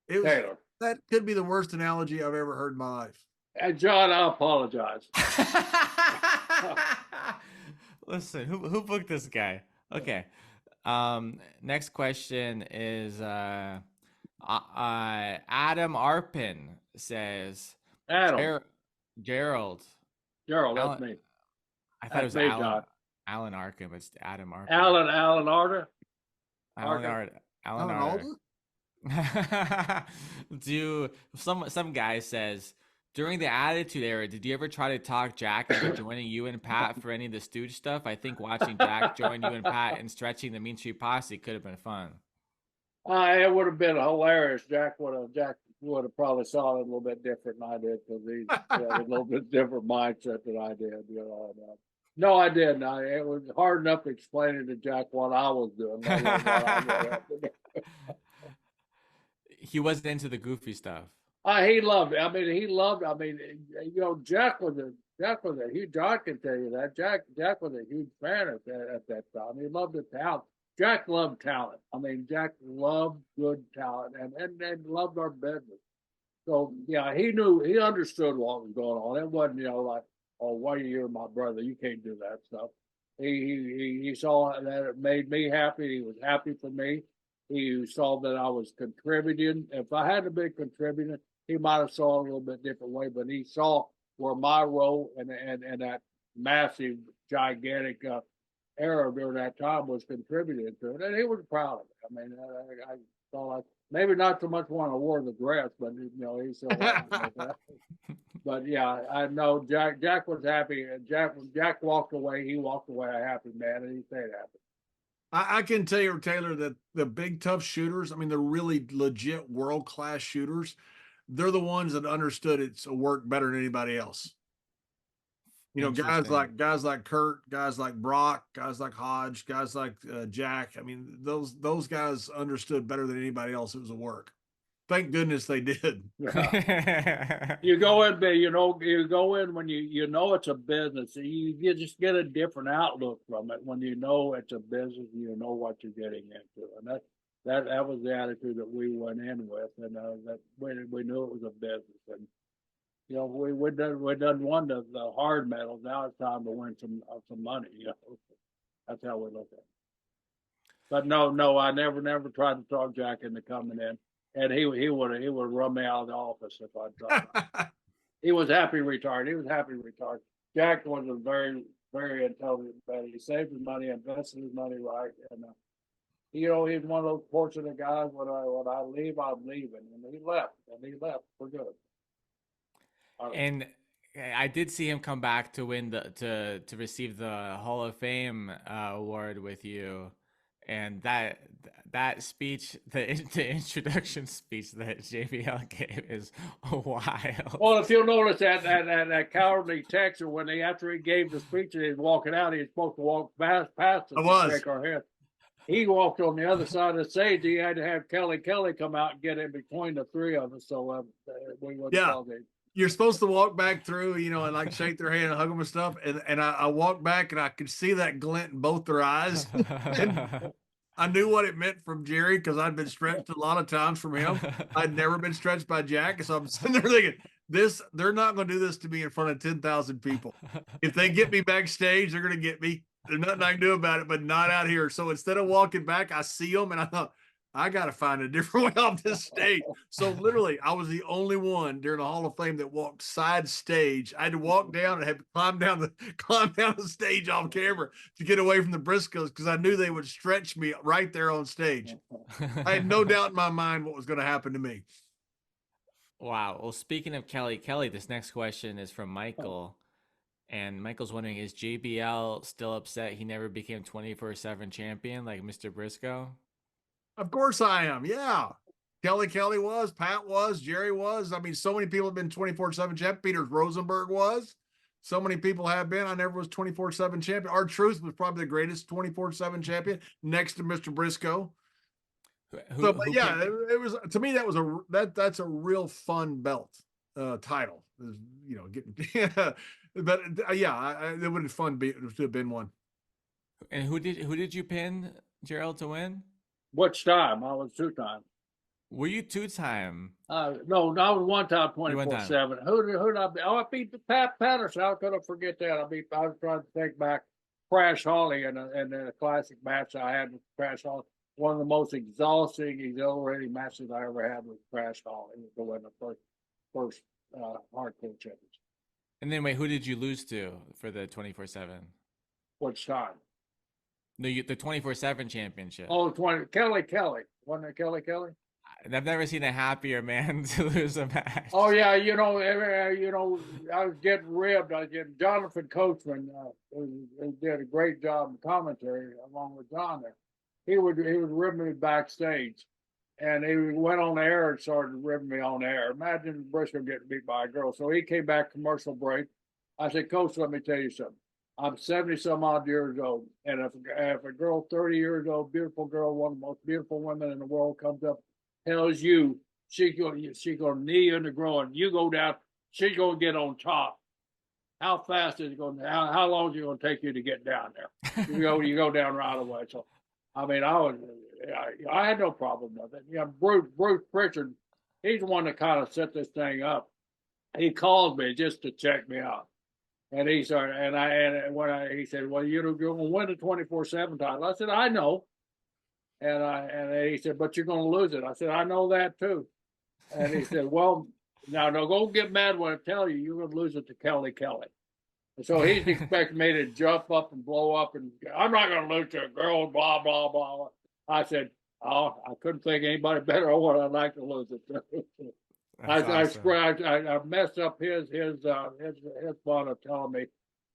Speaker 2: Taylor.
Speaker 3: That could be the worst analogy I've ever heard in my life.
Speaker 2: And John, I apologize.
Speaker 1: Listen, who booked this guy? Okay. Next question is Adam Arpin says Gerald.
Speaker 2: Gerald, that's me.
Speaker 1: I thought it was Alan Arkin, but it's Adam Arpin.
Speaker 2: Alan Arda.
Speaker 1: Alan Arda. Some guy says, during the Attitude Era, did you ever try to talk Jack into joining you and Pat for any of the Stooge stuff? I think watching Jack join you and Pat and stretching the Mean Street Posse could have been fun.
Speaker 2: It would have been hilarious. Jack would have probably saw it a little bit different than I did, because he had a little bit different mindset than I did. No, I didn't. It was hard enough explaining to Jack what I was doing.
Speaker 1: He wasn't into the goofy stuff.
Speaker 2: He loved it. Jack was a huge, John can tell you that. Jack was a huge fan at that time. He loved the talent. Jack loved talent. Jack loved good talent and loved our business. So yeah, he understood what was going on. It wasn't, like, oh, why you're my brother, you can't do that stuff. He saw that it made me happy. He was happy for me. He saw that I was contributing. If I hadn't been contributing, he might have saw it a little bit different way. But he saw where my role and that massive, gigantic era during that time was contributing to it, and he was proud of it. I mean, I thought maybe not so much when I wore the dress, but he still liked it like that. But yeah, I know Jack was happy. Jack walked away. He walked away a happy man, and he stayed happy.
Speaker 3: I can tell you, Taylor, that the big tough shooters, I mean, the really legit world class shooters, they're the ones that understood it's a work better than anybody else. Guys like Kurt, guys like Brock, guys like Hodge, guys like Jack. I mean, those guys understood better than anybody else it was a work. Thank goodness they did.
Speaker 2: Yeah. You go in, you go in when you know it's a business. You just get a different outlook from it when you know it's a business and you know what you're getting into, and that was the attitude that we went in with, and that we knew it was a business, and we done won the hard medals. Now it's time to win some money. That's how we look at it. But no, I never tried to talk Jack into coming in. And he would run me out of the office if I tried. He was happy retired. Jack was a very, very intelligent man. He saved his money, invested his money right, and he's one of those fortunate guys. When I leave, I'm leaving, and he left for good.
Speaker 1: And I did see him come back to win to receive the Hall of Fame award with you. And that speech, the introduction speech that JBL gave is wild.
Speaker 2: Well, if you'll notice that cowardly Texan, after he gave the speech and he was walking out, he was supposed to walk past us and shake our head. He walked on the other side of the stage. He had to have Kelly come out and get in between the three of us, so we wouldn't call it.
Speaker 3: You're supposed to walk back through, and like shake their hand and hug them and stuff. And I walked back and I could see that glint in both their eyes. I knew what it meant from Jerry because I'd been stretched a lot of times from him. I'd never been stretched by Jack. So I'm sitting there thinking, they're not going to do this to me in front of 10,000 people. If they get me backstage, they're going to get me. There's nothing I can do about it, but not out here. So instead of walking back, I see them and I thought, I got to find a different way off this stage. So literally, I was the only one during the Hall of Fame that walked side stage. I had to walk down and had to climb down the stage off camera to get away from the Briscoes because I knew they would stretch me right there on stage. I had no doubt in my mind what was going to happen to me.
Speaker 1: Wow. Well, speaking of Kelly, this next question is from Michael. And Michael's wondering, is JBL still upset he never became 24/7 champion like Mr. Briscoe?
Speaker 3: Of course I am. Yeah. Kelly was, Pat was, Jerry was. I mean, so many people have been 24/7 champion. Peter Rosenberg was. So many people have been. I never was 24/7 champion. R-Truth was probably the greatest 24/7 champion next to Mr. Briscoe. It was, to me, that's a real fun belt title. But it would have fun to have been one.
Speaker 1: And who did you pin, Gerald, to win?
Speaker 2: Which time? I was 2-time.
Speaker 1: Were you 2-time?
Speaker 2: No, I was 1-time 24/7. Who did I beat? Oh, I beat Pat Patterson. How could I forget that? I was trying to take back Crash Holly in a classic match I had with Crash Holly. One of the most exhilarating matches I ever had with Crash Holly to win the first hardcore championship.
Speaker 1: And then wait, who did you lose to for the 24/7?
Speaker 2: Which time?
Speaker 1: The 24/7 championship.
Speaker 2: Oh, Kelly. Wasn't it Kelly?
Speaker 1: I've never seen a happier man to lose a match.
Speaker 2: Oh yeah, I was getting ribbed. Jonathan Coachman did a great job in commentary along with John there. He was ribbing me backstage, and he went on air and started ribbing me on air. Imagine Briscoe getting beat by a girl. So he came back commercial break. I said, Coach, let me tell you something. I'm 70-some odd years old, and if a girl 30 years old, beautiful girl, one of the most beautiful women in the world, comes up, tells you she's gonna knee you in the groin, you go down, she's gonna get on top. How fast is it going? How long is it going to take you to get down there? You go down right away. So, I mean, I had no problem with it. Bruce Pritchard, he's the one that kind of set this thing up. He called me just to check me out. And he started, he said, well, you're going to win the 24/7 title. I said, I know. And he said, but you're going to lose it. I said, I know that too. And he said, well, now don't get mad when I tell you, you're going to lose it to Kelly. And so he's expecting me to jump up and blow up, and I'm not going to lose to a girl, blah, blah, blah. I said, oh, I couldn't think anybody better on what I'd like to lose it to. I messed up his fun of telling me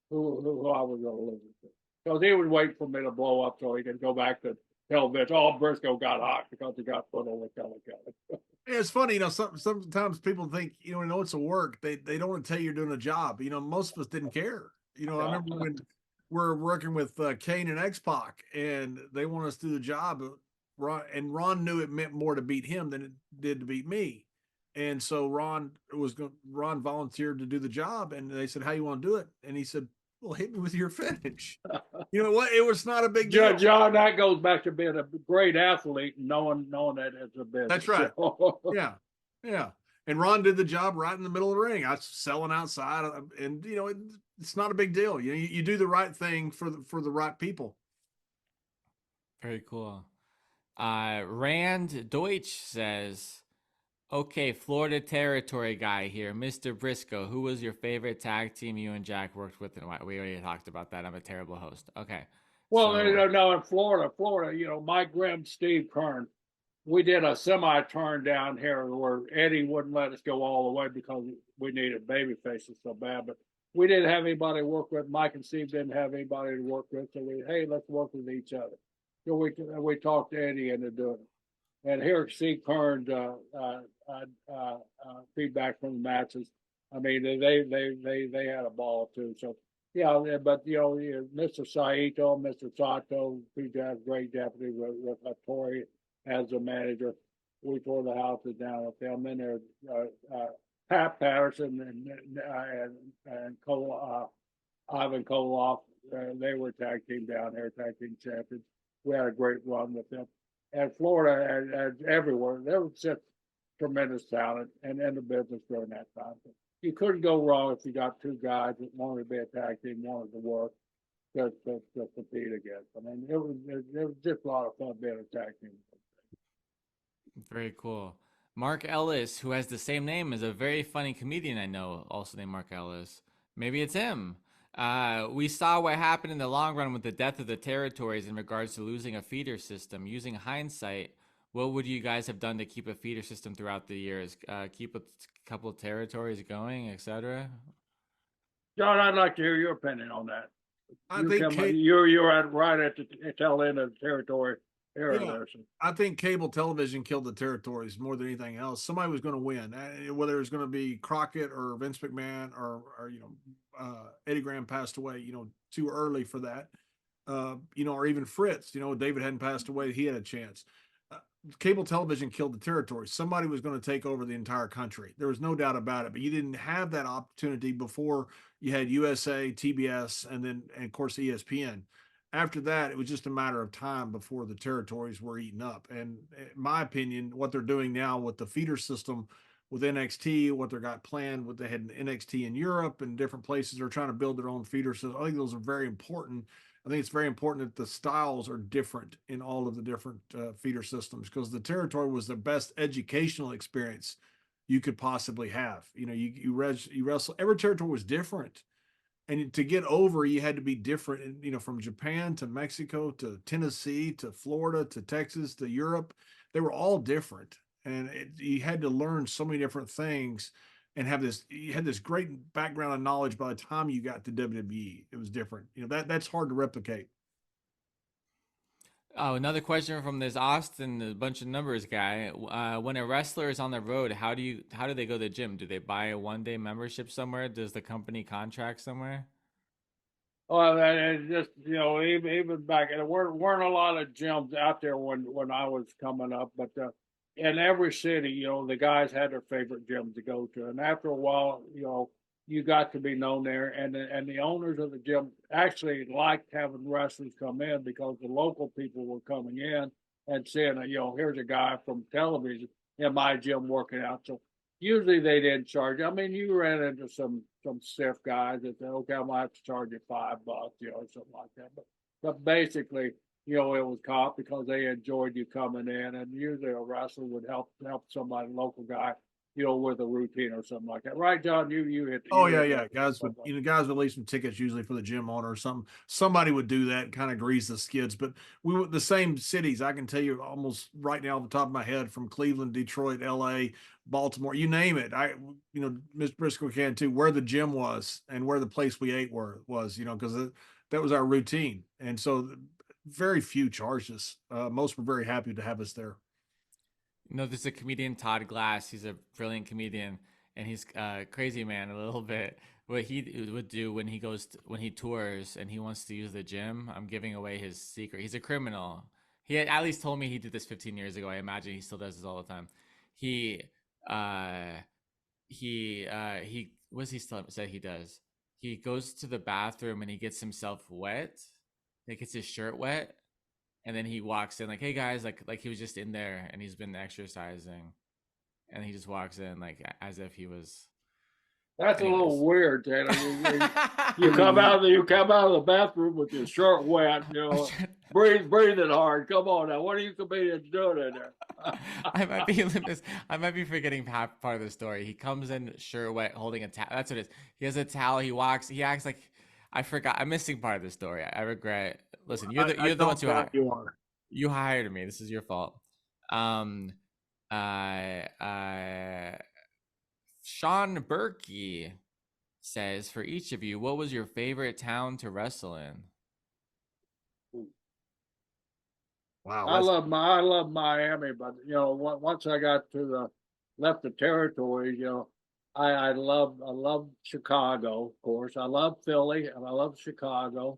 Speaker 2: who I was going to lose it to. Because he would wait for me to blow up so he could go back to tell Vince, oh, Brisco got hot because he got put over Kelly.
Speaker 3: Yeah, it's funny, sometimes people think, it's a work. They don't want to tell you you're doing a job. Most of us didn't care. I remember when we're working with Kane and X-Pac, and they want us to do the job. Ron knew it meant more to beat him than it did to beat me. And so Ron volunteered to do the job, and they said, how you want to do it? And he said, well, hit me with your finish. You know what? It was not a big deal.
Speaker 2: John, that goes back to being a great athlete and knowing that it's a business.
Speaker 3: That's right. Yeah. And Ron did the job right in the middle of the ring. I was selling outside, and it's not a big deal. You do the right thing for the right people.
Speaker 1: Very cool. Rand Deutsch says, okay, Florida territory guy here, Mr. Brisco. Who was your favorite tag team you and Jack worked with? And we already talked about that. I'm a terrible host. Okay.
Speaker 2: Well, no, in Florida, Mike Grimm, Steve Kern, we did a semi-turn down here where Eddie wouldn't let us go all the way because we needed baby faces so bad. But we didn't have anybody to work with. Mike and Steve didn't have anybody to work with. So let's work with each other. So we talked Eddie into doing it. And here, Steve Kern, feedback from the matches. I mean, they had a ball too. So yeah, but Mr. Saito, Mr. Sato, who's a great deputy with Tori as a manager. We tore the houses down with them. Then there's Pat Patterson and Ivan Koloff. They were tag team down here, tag team champions. We had a great run with them. And Florida, and everywhere, there was just tremendous talent and in the business during that time. You couldn't go wrong if you got two guys that wanted to be a tag team, wanted to work to compete against. I mean, it was just a lot of fun being a tag team.
Speaker 1: Very cool. Mark Ellis, who has the same name as a very funny comedian I know, also named Mark Ellis. Maybe it's him. We saw what happened in the long run with the death of the territories in regards to losing a feeder system. Using hindsight, what would you guys have done to keep a feeder system throughout the years? Keep a couple of territories going, etc.?
Speaker 2: John, I'd like to hear your opinion on that.
Speaker 3: You're
Speaker 2: right at the tail end of the territory era.
Speaker 3: Yeah, I think cable television killed the territories more than anything else. Somebody was going to win, whether it was going to be Crockett or Vince McMahon or Eddie Graham passed away, too early for that, or even Fritz, David hadn't passed away. He had a chance. Cable television killed the territory. Somebody was going to take over the entire country. There was no doubt about it, but you didn't have that opportunity before you had USA, TBS, and of course, ESPN. After that, it was just a matter of time before the territories were eaten up. And in my opinion, what they're doing now with the feeder system with NXT, what they got planned, what they had NXT in Europe and different places, they're trying to build their own feeder system. I think those are very important. I think it's very important that the styles are different in all of the different feeder systems, because the territory was the best educational experience you could possibly have. You wrestle, every territory was different. And to get over, you had to be different, from Japan to Mexico to Tennessee to Florida to Texas to Europe. They were all different. And you had to learn so many different things and you had this great background of knowledge by the time you got to WWE. It was different. That's hard to replicate.
Speaker 1: Oh, another question from this Austin, a bunch of numbers guy. When a wrestler is on the road, how do they go to the gym? Do they buy a one-day membership somewhere? Does the company contract somewhere?
Speaker 2: Well, and just even back, there weren't a lot of gyms out there when I was coming up, but in every city, the guys had their favorite gyms to go to, and after a while, you got to be known there, and the owners of the gym actually liked having wrestlers come in because the local people were coming in and saying, here's a guy from television in my gym working out. So usually they didn't charge. I mean, you ran into some stiff guys that said, okay, I'm gonna have to charge you $5, you know, or something like that. But basically, you know, it was caught because they enjoyed you coming in, and usually a wrestler would help somebody, local guy, you know, with a routine or something like that. Right, John? You hit.
Speaker 3: Oh
Speaker 2: you
Speaker 3: yeah,
Speaker 2: hit
Speaker 3: yeah. Guys would, guys would leave some tickets usually for the gym owner or something. Somebody would do that, kind of grease the skids. But we were the same cities. I can tell you almost right now off the top of my head, from Cleveland, Detroit, LA, Baltimore, you name it. Miss Brisco can too, where the gym was and where the place we ate was, because that was our routine. And so very few charged us. Most were very happy to have us there.
Speaker 1: There's a comedian, Todd Glass. He's a brilliant comedian, and he's crazy man a little bit. What he would do when he tours and he wants to use the gym, I'm giving away his secret. He's a criminal. He had at least told me he did this 15 years ago. I imagine he still does this all the time. He what does he still say he does? He goes to the bathroom and he gets himself wet. He gets his shirt wet, and then he walks in like, "Hey guys," like he was just in there and he's been exercising, and he just walks in like as if he was.
Speaker 2: That's anyways. A little weird, Taylor. You come out of the bathroom with your shirt wet, you know, breathing hard. Come on now, what are you comedians doing in there?
Speaker 1: I might be forgetting part of the story. He comes in shirt wet, holding a towel. That's what it is. He has a towel. He acts like I forgot. I'm missing part of the story. I regret. Listen, you're the ones who hired. You hired me. This is your fault. Sean Berkey says, for each of you, what was your favorite town to wrestle in?
Speaker 2: Wow, I love Miami, but you know, once I got left the territories, you know, I love Chicago, of course. I love Philly, and I love Chicago,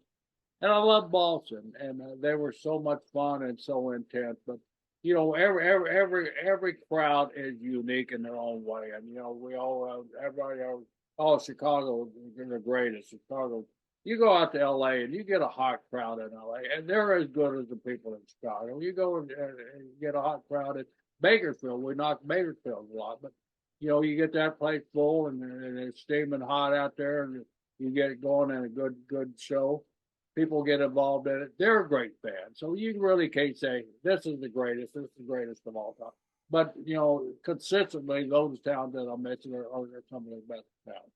Speaker 2: and I love Boston, and they were so much fun and so intense. But you know, every crowd is unique in their own way, and you know, we all everybody, Chicago is the greatest. Chicago. You go out to LA and you get a hot crowd in LA, and they're as good as the people in Chicago. You go and get a hot crowd in Bakersfield. We knock Bakersfield a lot, but you know, you get that place full and it's steaming hot out there, and you get it going in a good show. People get involved in it. They're a great fan. So you really can't say this is the greatest. This is the greatest of all time. But you know, consistently, those towns that I mentioned are some of the best towns.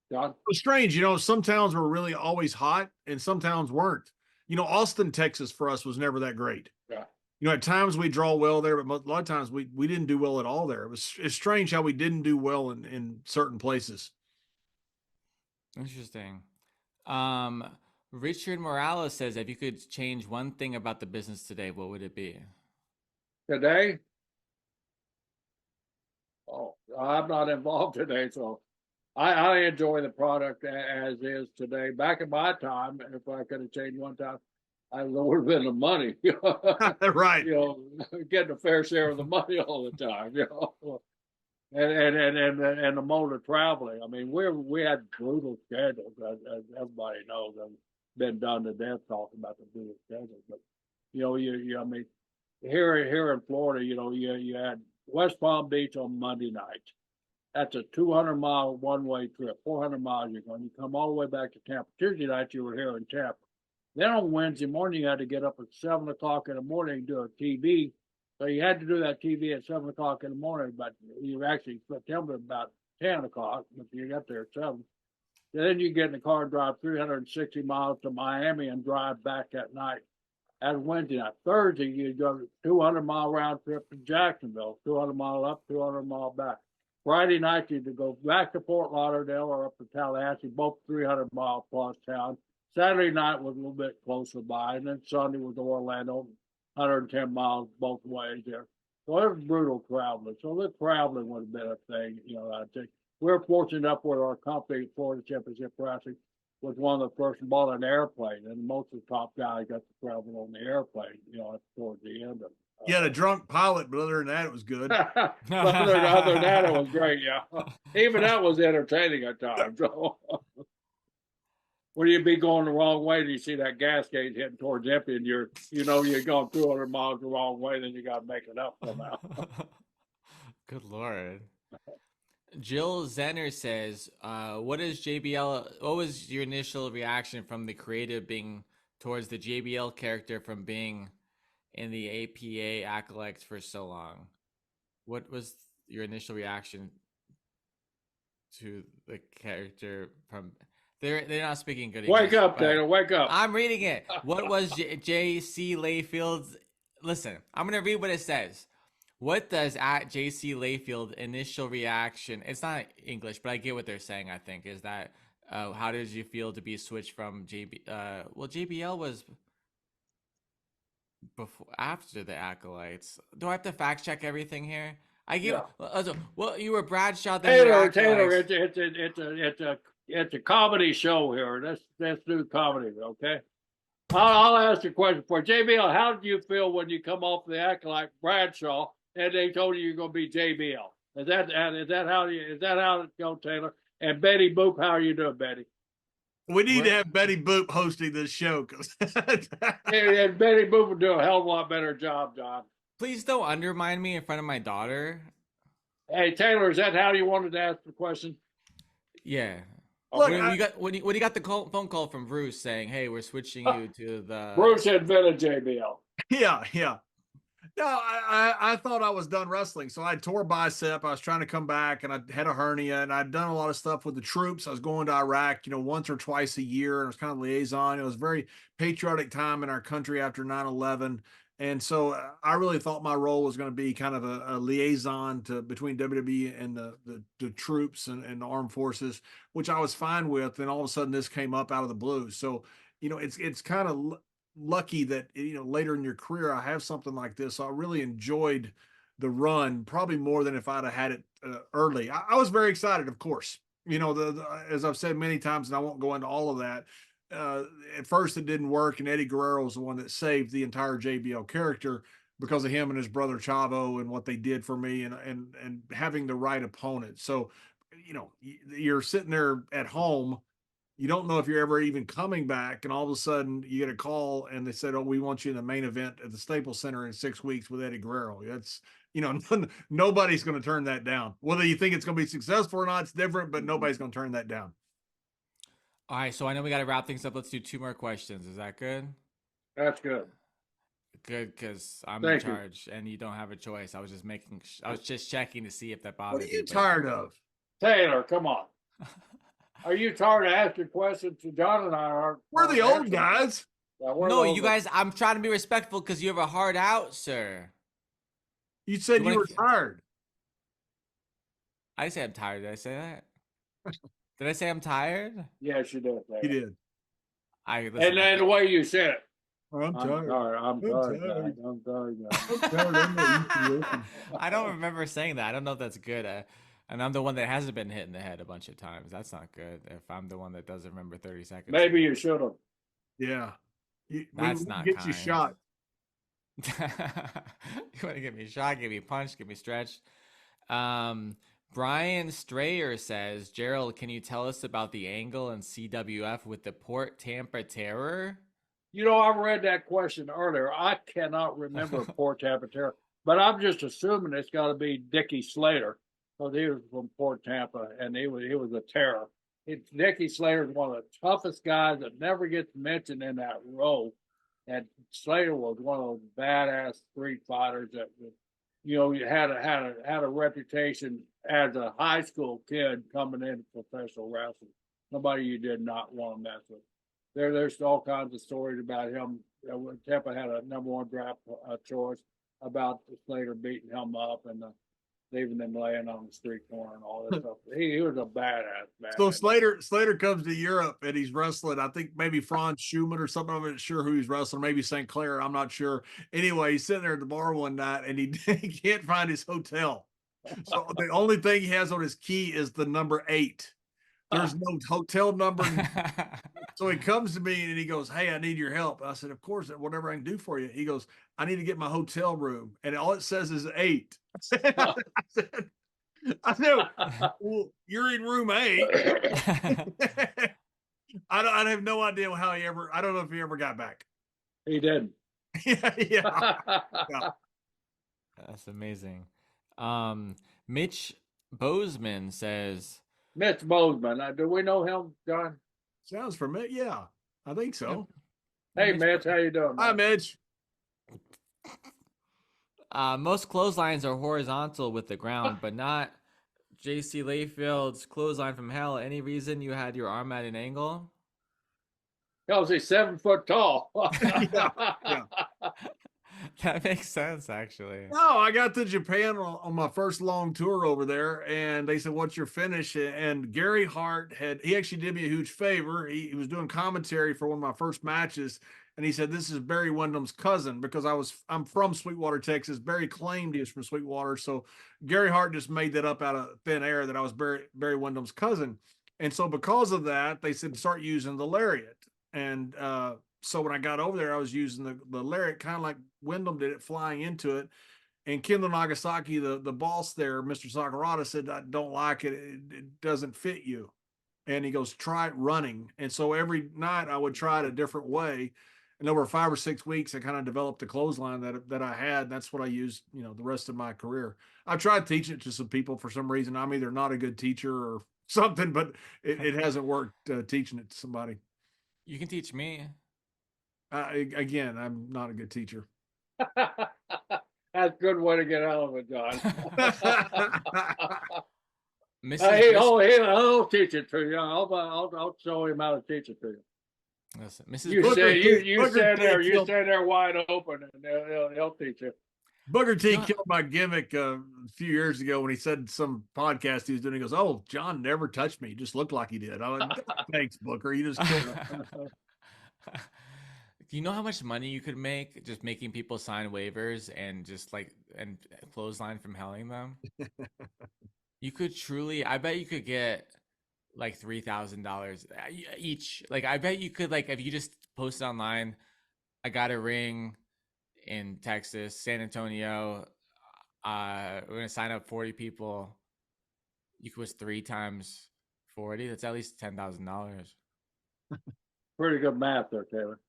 Speaker 2: John?
Speaker 3: It was strange, you know, some towns were really always hot and some towns weren't. You know, Austin, Texas for us was never that great.
Speaker 2: Yeah.
Speaker 3: You know, at times we draw well there, but a lot of times we didn't do well at all there. It's strange how we didn't do well in certain places.
Speaker 1: Interesting. Richard Morales says, if you could change one thing about the business today, what would it be?
Speaker 2: Today? Oh, I'm not involved today, so I enjoy the product as is today. Back in my time, if I could have changed one time, I would have been the money.
Speaker 3: Right.
Speaker 2: You know, getting a fair share of the money all the time. You know, and the mode of traveling. I mean, we had brutal schedules, as everybody knows. I've been done to death talking about the brutal schedules. But you know, I mean, here in Florida, you know, you had West Palm Beach on Monday night. That's a 200-mile one-way trip, 400 miles you're going. You come all the way back to Tampa. Tuesday night, you were here in Tampa. Then on Wednesday morning, you had to get up at 7 o'clock in the morning and do a TV. So you had to do that TV at 7 o'clock in the morning, but you actually filmed it about 10 o'clock, but you got there at 7. Then you get in the car and drive 360 miles to Miami and drive back that night. That's Wednesday night. Thursday, you go 200-mile round trip to Jacksonville, 200 mile up, 200 mile back. Friday night, you go back to Fort Lauderdale or up to Tallahassee, both 300-mile plus town. Saturday night was a little bit closer by, and then Sunday was Orlando, 110 miles both ways there. So it was brutal traveling. So the traveling would have been a thing, you know, I think. We're fortunate enough with our company, Florida Championship Wrestling, was one of the first bought an airplane, and most of the top guys got to travel on the airplane, you know, towards the end of it.
Speaker 3: You had a drunk pilot, but other than that, it was good.
Speaker 2: other than that, it was great, yeah. Even that was entertaining at times. So. When you be going the wrong way and you see that gas gauge heading towards empty and you're going 200 miles the wrong way, then you got to make it up somehow.
Speaker 1: Good Lord. Jill Zenner says, what is JBL? What was your initial reaction from the creative being towards the JBL character from being in the APA acolytes for so long? What was your initial reaction to the character from? They're not speaking good English.
Speaker 2: Wake up, Taylor. Wake up.
Speaker 1: I'm reading it. What was J.C. Layfield's? Listen, I'm gonna read what it says. What does at J.C. Layfield initial reaction? It's not English, but I get what they're saying. I think is that how did you feel to be switched from JB? Well, JBL was before after the acolytes. Do I have to fact check everything here? I give.
Speaker 2: Yeah.
Speaker 1: Well, you were Bradshaw. Then
Speaker 2: Taylor, it's a comedy show here. Let's do comedy, okay? I'll ask you a question for JBL. How did you feel when you come off the acolyte Bradshaw and they told you you're going to be JBL? Is that how it goes, Taylor? And Betty Boop, how are you doing, Betty?
Speaker 3: We need to have Betty Boop hosting this show because
Speaker 2: and Betty Boop would do a hell of a lot better job, John.
Speaker 1: Please don't undermine me in front of my daughter.
Speaker 2: Hey, Taylor, is that how you wanted to ask the question?
Speaker 1: Yeah.
Speaker 3: Look,
Speaker 1: when you got the phone call from Bruce saying, "Hey, we're switching you to the."
Speaker 2: Bruce invented JBL.
Speaker 3: Yeah. No, I thought I was done wrestling. So I tore a bicep. I was trying to come back and I had a hernia and I'd done a lot of stuff with the troops. I was going to Iraq, once or twice a year. And I was kind of liaison. It was a very patriotic time in our country after 9/11. And so I really thought my role was going to be kind of a liaison between WWE and the troops and the armed forces, which I was fine with. And all of a sudden this came up out of the blue. So, it's kind of lucky that later in your career I have something like this. So I really enjoyed the run, probably more than if I'd have had it early. I was very excited, of course. As I've said many times, and I won't go into all of that. At first, it didn't work, and Eddie Guerrero was the one that saved the entire JBL character because of him and his brother Chavo and what they did for me, and having the right opponent. So, you're sitting there at home. You don't know if you're ever even coming back, and all of a sudden you get a call and they said, "Oh, we want you in the main event at the Staples Center in 6 weeks with Eddie Guerrero." That's nobody's going to turn that down. Whether you think it's going to be successful or not, it's different, but nobody's going to turn that down.
Speaker 1: All right, so I know we got to wrap things up. Let's do 2 more questions. Is that good?
Speaker 2: That's good.
Speaker 1: Good, because I'm in charge and you don't have a choice. I was just checking to see if that bothers you.
Speaker 3: What are you tired of?
Speaker 2: Taylor, come on. Are you tired of asking questions to John and I? Are
Speaker 3: we're the old guys.
Speaker 2: Yeah,
Speaker 1: no, you guys, I'm trying to be respectful because you have a hard out, sir.
Speaker 3: You said you were tired.
Speaker 1: I didn't say I'm tired. Did I say that? Did I say I'm tired?
Speaker 2: Yes, you did.
Speaker 3: You did.
Speaker 2: And then the way you said it.
Speaker 3: I'm tired.
Speaker 2: I'm tired.
Speaker 1: I don't remember saying that. I don't know if that's good. And I'm the one that hasn't been hit in the head a bunch of times. That's not good. If I'm the one that doesn't remember 30 seconds.
Speaker 2: Maybe you should have.
Speaker 3: Yeah.
Speaker 1: That's not
Speaker 3: get
Speaker 1: kind.
Speaker 3: You shot.
Speaker 1: You want to get me shot, get me punched, get me stretched. Brian Strayer says, Gerald, can you tell us about the angle in CWF with the Port Tampa Terror?
Speaker 2: I read that question earlier. I cannot remember Port Tampa Terror, but I'm just assuming it's got to be Dickie Slater because he was from Port Tampa and he was a terror. Dickie Slater is one of the toughest guys that never gets mentioned in that role. And Slater was one of those badass street fighters that, had a reputation as a high school kid coming into professional wrestling. Nobody you did not want to mess with. There's all kinds of stories about him. Tampa had a #1 draft choice about Slater beating him up and leaving him laying on the street corner and all this stuff. He was a badass.
Speaker 3: So Slater comes to Europe and he's wrestling. I think maybe Franz Schumann or something. I'm not sure who he's wrestling. Maybe St. Clair. I'm not sure. Anyway, he's sitting there at the bar one night and he can't find his hotel. So the only thing he has on his key is the number 8. There's no hotel number. So he comes to me and he goes, "Hey, I need your help." I said, "Of course, whatever I can do for you." He goes, "I need to get my hotel room." And all it says is 8. I said, "Well, you're in room 8." I have no idea how I don't know if he ever got back.
Speaker 2: He didn't.
Speaker 3: Yeah.
Speaker 1: That's amazing. Mitch Bozeman says,
Speaker 2: Mitch Bozeman. Do we know him, John?
Speaker 3: Sounds familiar. Yeah, I think
Speaker 1: yep,
Speaker 3: so.
Speaker 2: Hey,
Speaker 1: Mitch,
Speaker 2: Mitch, how you doing,
Speaker 3: Hi,
Speaker 2: man?
Speaker 3: Mitch.
Speaker 1: most clotheslines are horizontal with the ground, but not JC Layfield's clothesline from hell. Any reason you had your arm at an angle?
Speaker 2: Because he's 7 foot tall.
Speaker 3: Yeah, yeah.
Speaker 1: That makes sense, actually.
Speaker 3: No, I got to Japan on my first long tour over there, and they said, "What's your finish?" And Gary Hart he actually did me a huge favor. He was doing commentary for one of my first matches, and he said, "This is Barry Windham's cousin," because I'm from Sweetwater, Texas. Barry claimed he was from Sweetwater, so Gary Hart just made that up out of thin air that I was Barry Windham's cousin, and so because of that, they said start using the lariat, and so when I got over there, I was using the lariat kind of like Wyndham did it, flying into it. And Kendall Nagasaki, the boss there, Mr. Sakurada, said, "I don't like it. It doesn't fit you." And he goes, "Try it running." And so every night I would try it a different way. And over 5 or 6 weeks, I kind of developed a clothesline that I had. That's what I used, the rest of my career. I tried teaching it to some people. For some reason, I'm either not a good teacher or something, but it hasn't worked teaching it to somebody.
Speaker 1: You can teach me.
Speaker 3: Again, I'm not a good teacher.
Speaker 2: That's a good way to get out of it, John.
Speaker 1: Mrs.
Speaker 2: He'll teach it to you. I'll show him how to teach it to you.
Speaker 1: Listen, Mrs.
Speaker 2: You
Speaker 1: Booker,
Speaker 2: say you
Speaker 3: Booker
Speaker 2: stand there,
Speaker 3: T
Speaker 2: you
Speaker 3: killed-
Speaker 2: stand there wide open, and he'll teach you.
Speaker 3: Booker T
Speaker 1: No.
Speaker 3: killed my gimmick a few years ago when he said some podcast he was doing. He goes, "Oh, John never touched me. He just looked like he did." I went, "Thanks, Booker. You just killed him."
Speaker 1: Do you know how much money you could make just making people sign waivers and just and clothesline from helling them? You could truly, I bet you could get like $3,000 each. Like, I bet you could, like, if you just post it online, I got a ring in Texas, San Antonio. We're gonna sign up 40 people. You could was 3 times 40. That's at least $10,000.
Speaker 2: Pretty good math there, Taylor.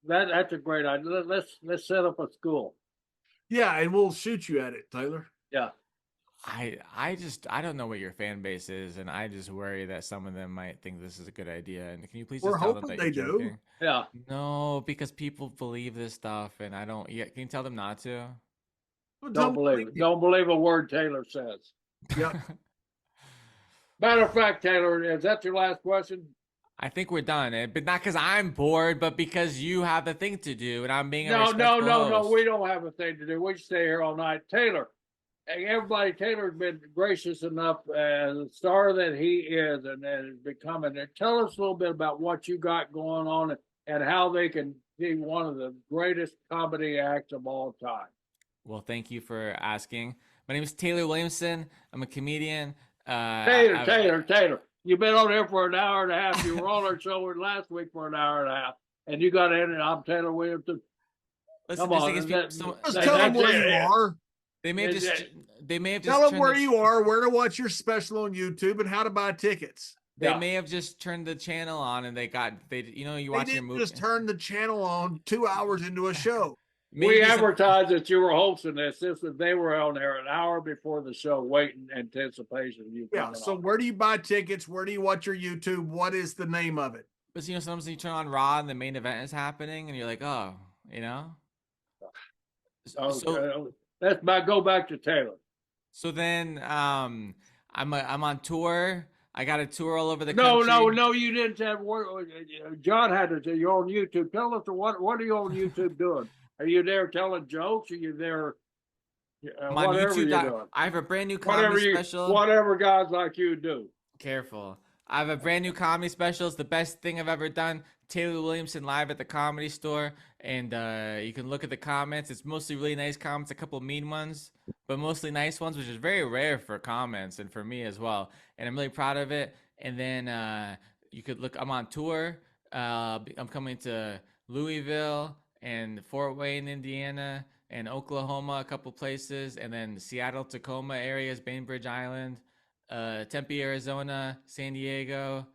Speaker 2: That's a great idea. Let's set up a school.
Speaker 3: Yeah, and we'll shoot you at it, Taylor.
Speaker 2: Yeah.
Speaker 1: I don't know what your fan base is, and I just worry that some of them might think this is a good idea. And can you please
Speaker 3: We're
Speaker 1: just tell them
Speaker 3: hoping
Speaker 1: that
Speaker 3: they
Speaker 1: you're
Speaker 3: do.
Speaker 1: joking?
Speaker 2: Yeah.
Speaker 1: No, because people believe this stuff, and I don't. Yeah, can you tell them not to?
Speaker 3: Well,
Speaker 2: Don't believe it. Don't believe a word Taylor says.
Speaker 3: Yep.
Speaker 2: Matter of fact, Taylor, is that your last question?
Speaker 1: I think we're done, but not because I'm bored, but because you have a thing to do, and I'm being a
Speaker 2: No.
Speaker 1: respectful host.
Speaker 2: We don't have a thing to do. We stay here all night. Taylor, everybody, Taylor's been gracious enough as a star that he is and is becoming. Tell us a little bit about what you got going on and how they can be one of the greatest comedy acts of all time.
Speaker 1: Well, thank you for asking. My name is Taylor Williamson. I'm a comedian.
Speaker 2: Taylor, you've been on here for an hour and a half. You were on our show last week for an hour and a half, and you got in, and I'm Taylor Williamson.
Speaker 1: Listen,
Speaker 2: Come on,
Speaker 1: just
Speaker 3: tell them where you are.
Speaker 1: They may have just. They may have just.
Speaker 3: Tell them
Speaker 1: turned
Speaker 3: where
Speaker 1: the-
Speaker 3: you are, where to watch your special on YouTube, and how to buy tickets.
Speaker 1: They may have just turned the channel on, and you watch
Speaker 3: They
Speaker 1: your
Speaker 3: didn't
Speaker 1: movie.
Speaker 3: just turn the channel on 2 hours into a show.
Speaker 2: We advertised that you were hosting this. They were on there an hour before the show, waiting anticipation of you.
Speaker 3: Yeah. So where do you buy tickets? Where do you watch your YouTube? What is the name of it?
Speaker 1: But sometimes you turn on Raw and the main event is happening, and you're like, oh,
Speaker 2: let's go back to Taylor.
Speaker 1: So then, I'm on tour. I got a tour all over the
Speaker 2: No,
Speaker 1: country.
Speaker 2: you didn't have work. John had to say you're on YouTube. Tell us what are you on YouTube doing? Are you there telling jokes? Are you there?
Speaker 1: I'm on
Speaker 2: Whatever
Speaker 1: YouTube.
Speaker 2: you're doing.
Speaker 1: I have a brand new comedy special.
Speaker 2: Whatever guys like you do.
Speaker 1: Careful. I have a brand new comedy special. It's the best thing I've ever done. Taylor Williamson live at the Comedy Store, and you can look at the comments. It's mostly really nice comments, a couple mean ones, but mostly nice ones, which is very rare for comments and for me as well. And I'm really proud of it. And then you could look. I'm on tour. I'm coming to Louisville and Fort Wayne, Indiana, and Oklahoma, a couple places, and then Seattle, Tacoma areas, Bainbridge Island, Tempe, Arizona, San Diego,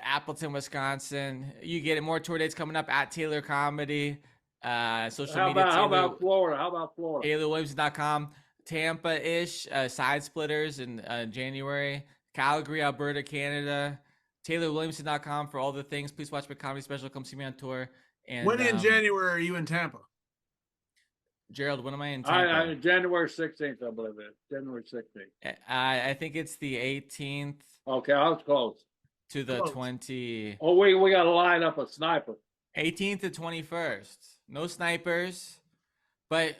Speaker 1: Appleton, Wisconsin. You get it. More tour dates coming up at Taylor Comedy. Social
Speaker 2: How
Speaker 1: media.
Speaker 2: about how about Florida? How about Florida?
Speaker 1: TaylorWilliamson.com. Tampa-ish, Side Splitters in January. Calgary, Alberta, Canada. TaylorWilliamson.com for all the things. Please watch my comedy special. Come see me on tour. And
Speaker 3: When in January are you in Tampa?
Speaker 1: Gerald, when am I in Tampa?
Speaker 2: January 16th, I believe it. January 16th.
Speaker 1: I think it's the 18th.
Speaker 2: Okay, I was close.
Speaker 1: To the 20.
Speaker 2: Oh, we got to line up a sniper.
Speaker 1: 18th to 21st. No snipers. But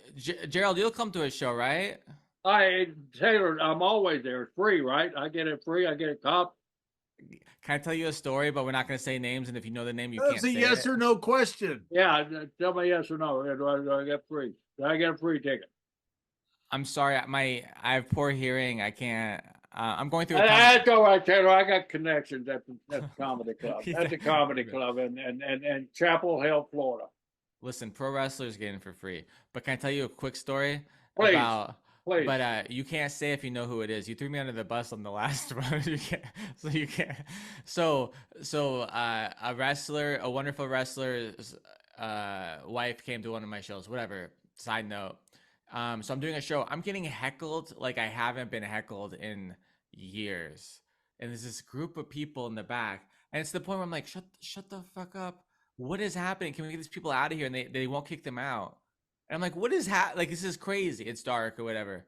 Speaker 1: Gerald, you'll come to a show, right?
Speaker 2: Taylor, I'm always there. It's free, right? I get it free. I get it cop.
Speaker 1: Can I tell you a story? But we're not going to say names, and if you know the name, you
Speaker 3: That's
Speaker 1: can't.
Speaker 3: That's a yes or no question.
Speaker 2: Yeah, tell me yes or no. Do I get free? Do I get a free ticket?
Speaker 1: I'm sorry, I have poor hearing. I can't. I'm going through.
Speaker 2: That's all right, Taylor. I got connections at the comedy club. At the comedy club in Chapel Hill, Florida.
Speaker 1: Listen, pro wrestlers get in for free. But can I tell you a quick story?
Speaker 2: Please. Please.
Speaker 1: But you can't say if you know who it is. You threw me under the bus on the last one. You can't. So you can't. So a wrestler, a wonderful wrestler's wife came to one of my shows. Whatever. Side note. So I'm doing a show. I'm getting heckled like I haven't been heckled in years. And there's this group of people in the back, and it's the point where I'm like, shut the fuck up. What is happening? Can we get these people out of here? And they won't kick them out. And I'm like, what is like, this is crazy. It's dark or whatever.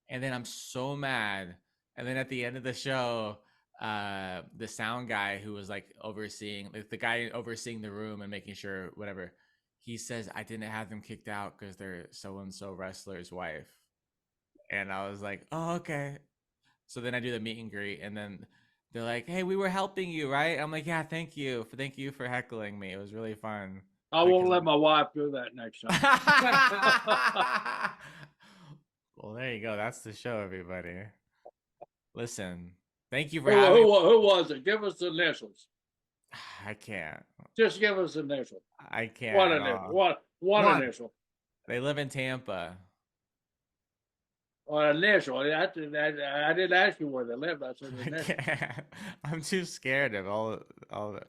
Speaker 1: And then I'm so mad. And then at the end of the show, the sound guy who was like overseeing, like the guy overseeing the room and making sure whatever, he says, I didn't have them kicked out because they're so-and-so wrestler's wife. And I was like, oh, okay. So then I do the meet and greet, and then they're like, hey, we were helping you, right? I'm like, yeah, thank you for heckling me. It was really fun.
Speaker 2: I won't let my wife do that next time.
Speaker 1: Well, there you go. That's the show, everybody. Listen, thank you for having me.
Speaker 2: Who was it? Give us the initials.
Speaker 1: I can't.
Speaker 2: Just give us the initial.
Speaker 1: I can't.
Speaker 2: One initial. One initial.
Speaker 1: They live in Tampa.
Speaker 2: Or initial. I didn't ask you where they live. I said initial.
Speaker 1: I'm too scared of all the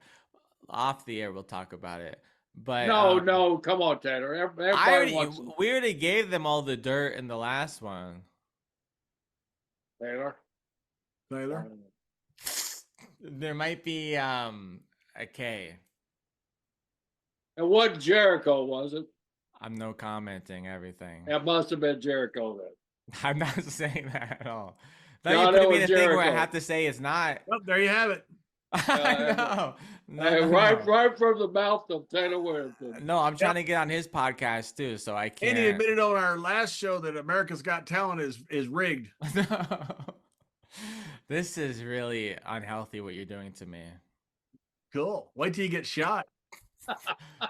Speaker 1: off the air. We'll talk about it. But
Speaker 2: no, come on, Taylor.
Speaker 1: We already gave them all the dirt in the last one.
Speaker 2: Taylor.
Speaker 1: There might be a K.
Speaker 2: And what Jericho was it?
Speaker 1: I'm no commenting everything.
Speaker 2: It must have been Jericho then.
Speaker 1: I'm not saying that at all. That would be the thing where I have to say it's not.
Speaker 3: Well, there you have it.
Speaker 1: I know.
Speaker 2: Right from the mouth of Taylor Williamson.
Speaker 1: No, I'm trying to get on his podcast too, so I can't.
Speaker 3: And he admitted on our last show that America's Got Talent is rigged.
Speaker 1: No. This is really unhealthy what you're doing to me.
Speaker 3: Cool. Wait till you get shot.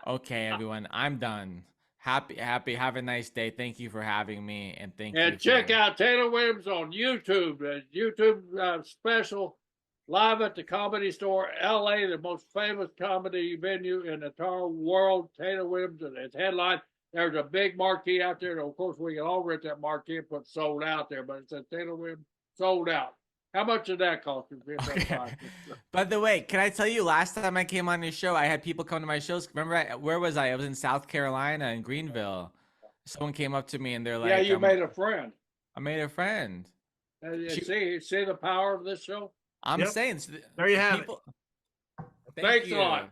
Speaker 1: Okay, everyone, I'm done. Happy. Have a nice day. Thank you for having me, and thank you.
Speaker 2: And check out Taylor Williams on YouTube. YouTube special live at the Comedy Store, LA, the most famous comedy venue in the entire world. Taylor Williams is headline. There's a big marquee out there. Of course, we can all rent that marquee and put sold out there, but it says Taylor Williams sold out. How much did that cost you?
Speaker 1: Okay. By the way, can I tell you, last time I came on your show, I had people come to my shows. Remember, where was I? I was in South Carolina, in Greenville. Someone came up to me and they're like,
Speaker 2: yeah, you made a friend.
Speaker 1: I made a friend.
Speaker 2: See the power of this show?
Speaker 1: I'm saying.
Speaker 3: There you have it.
Speaker 2: Thanks a lot.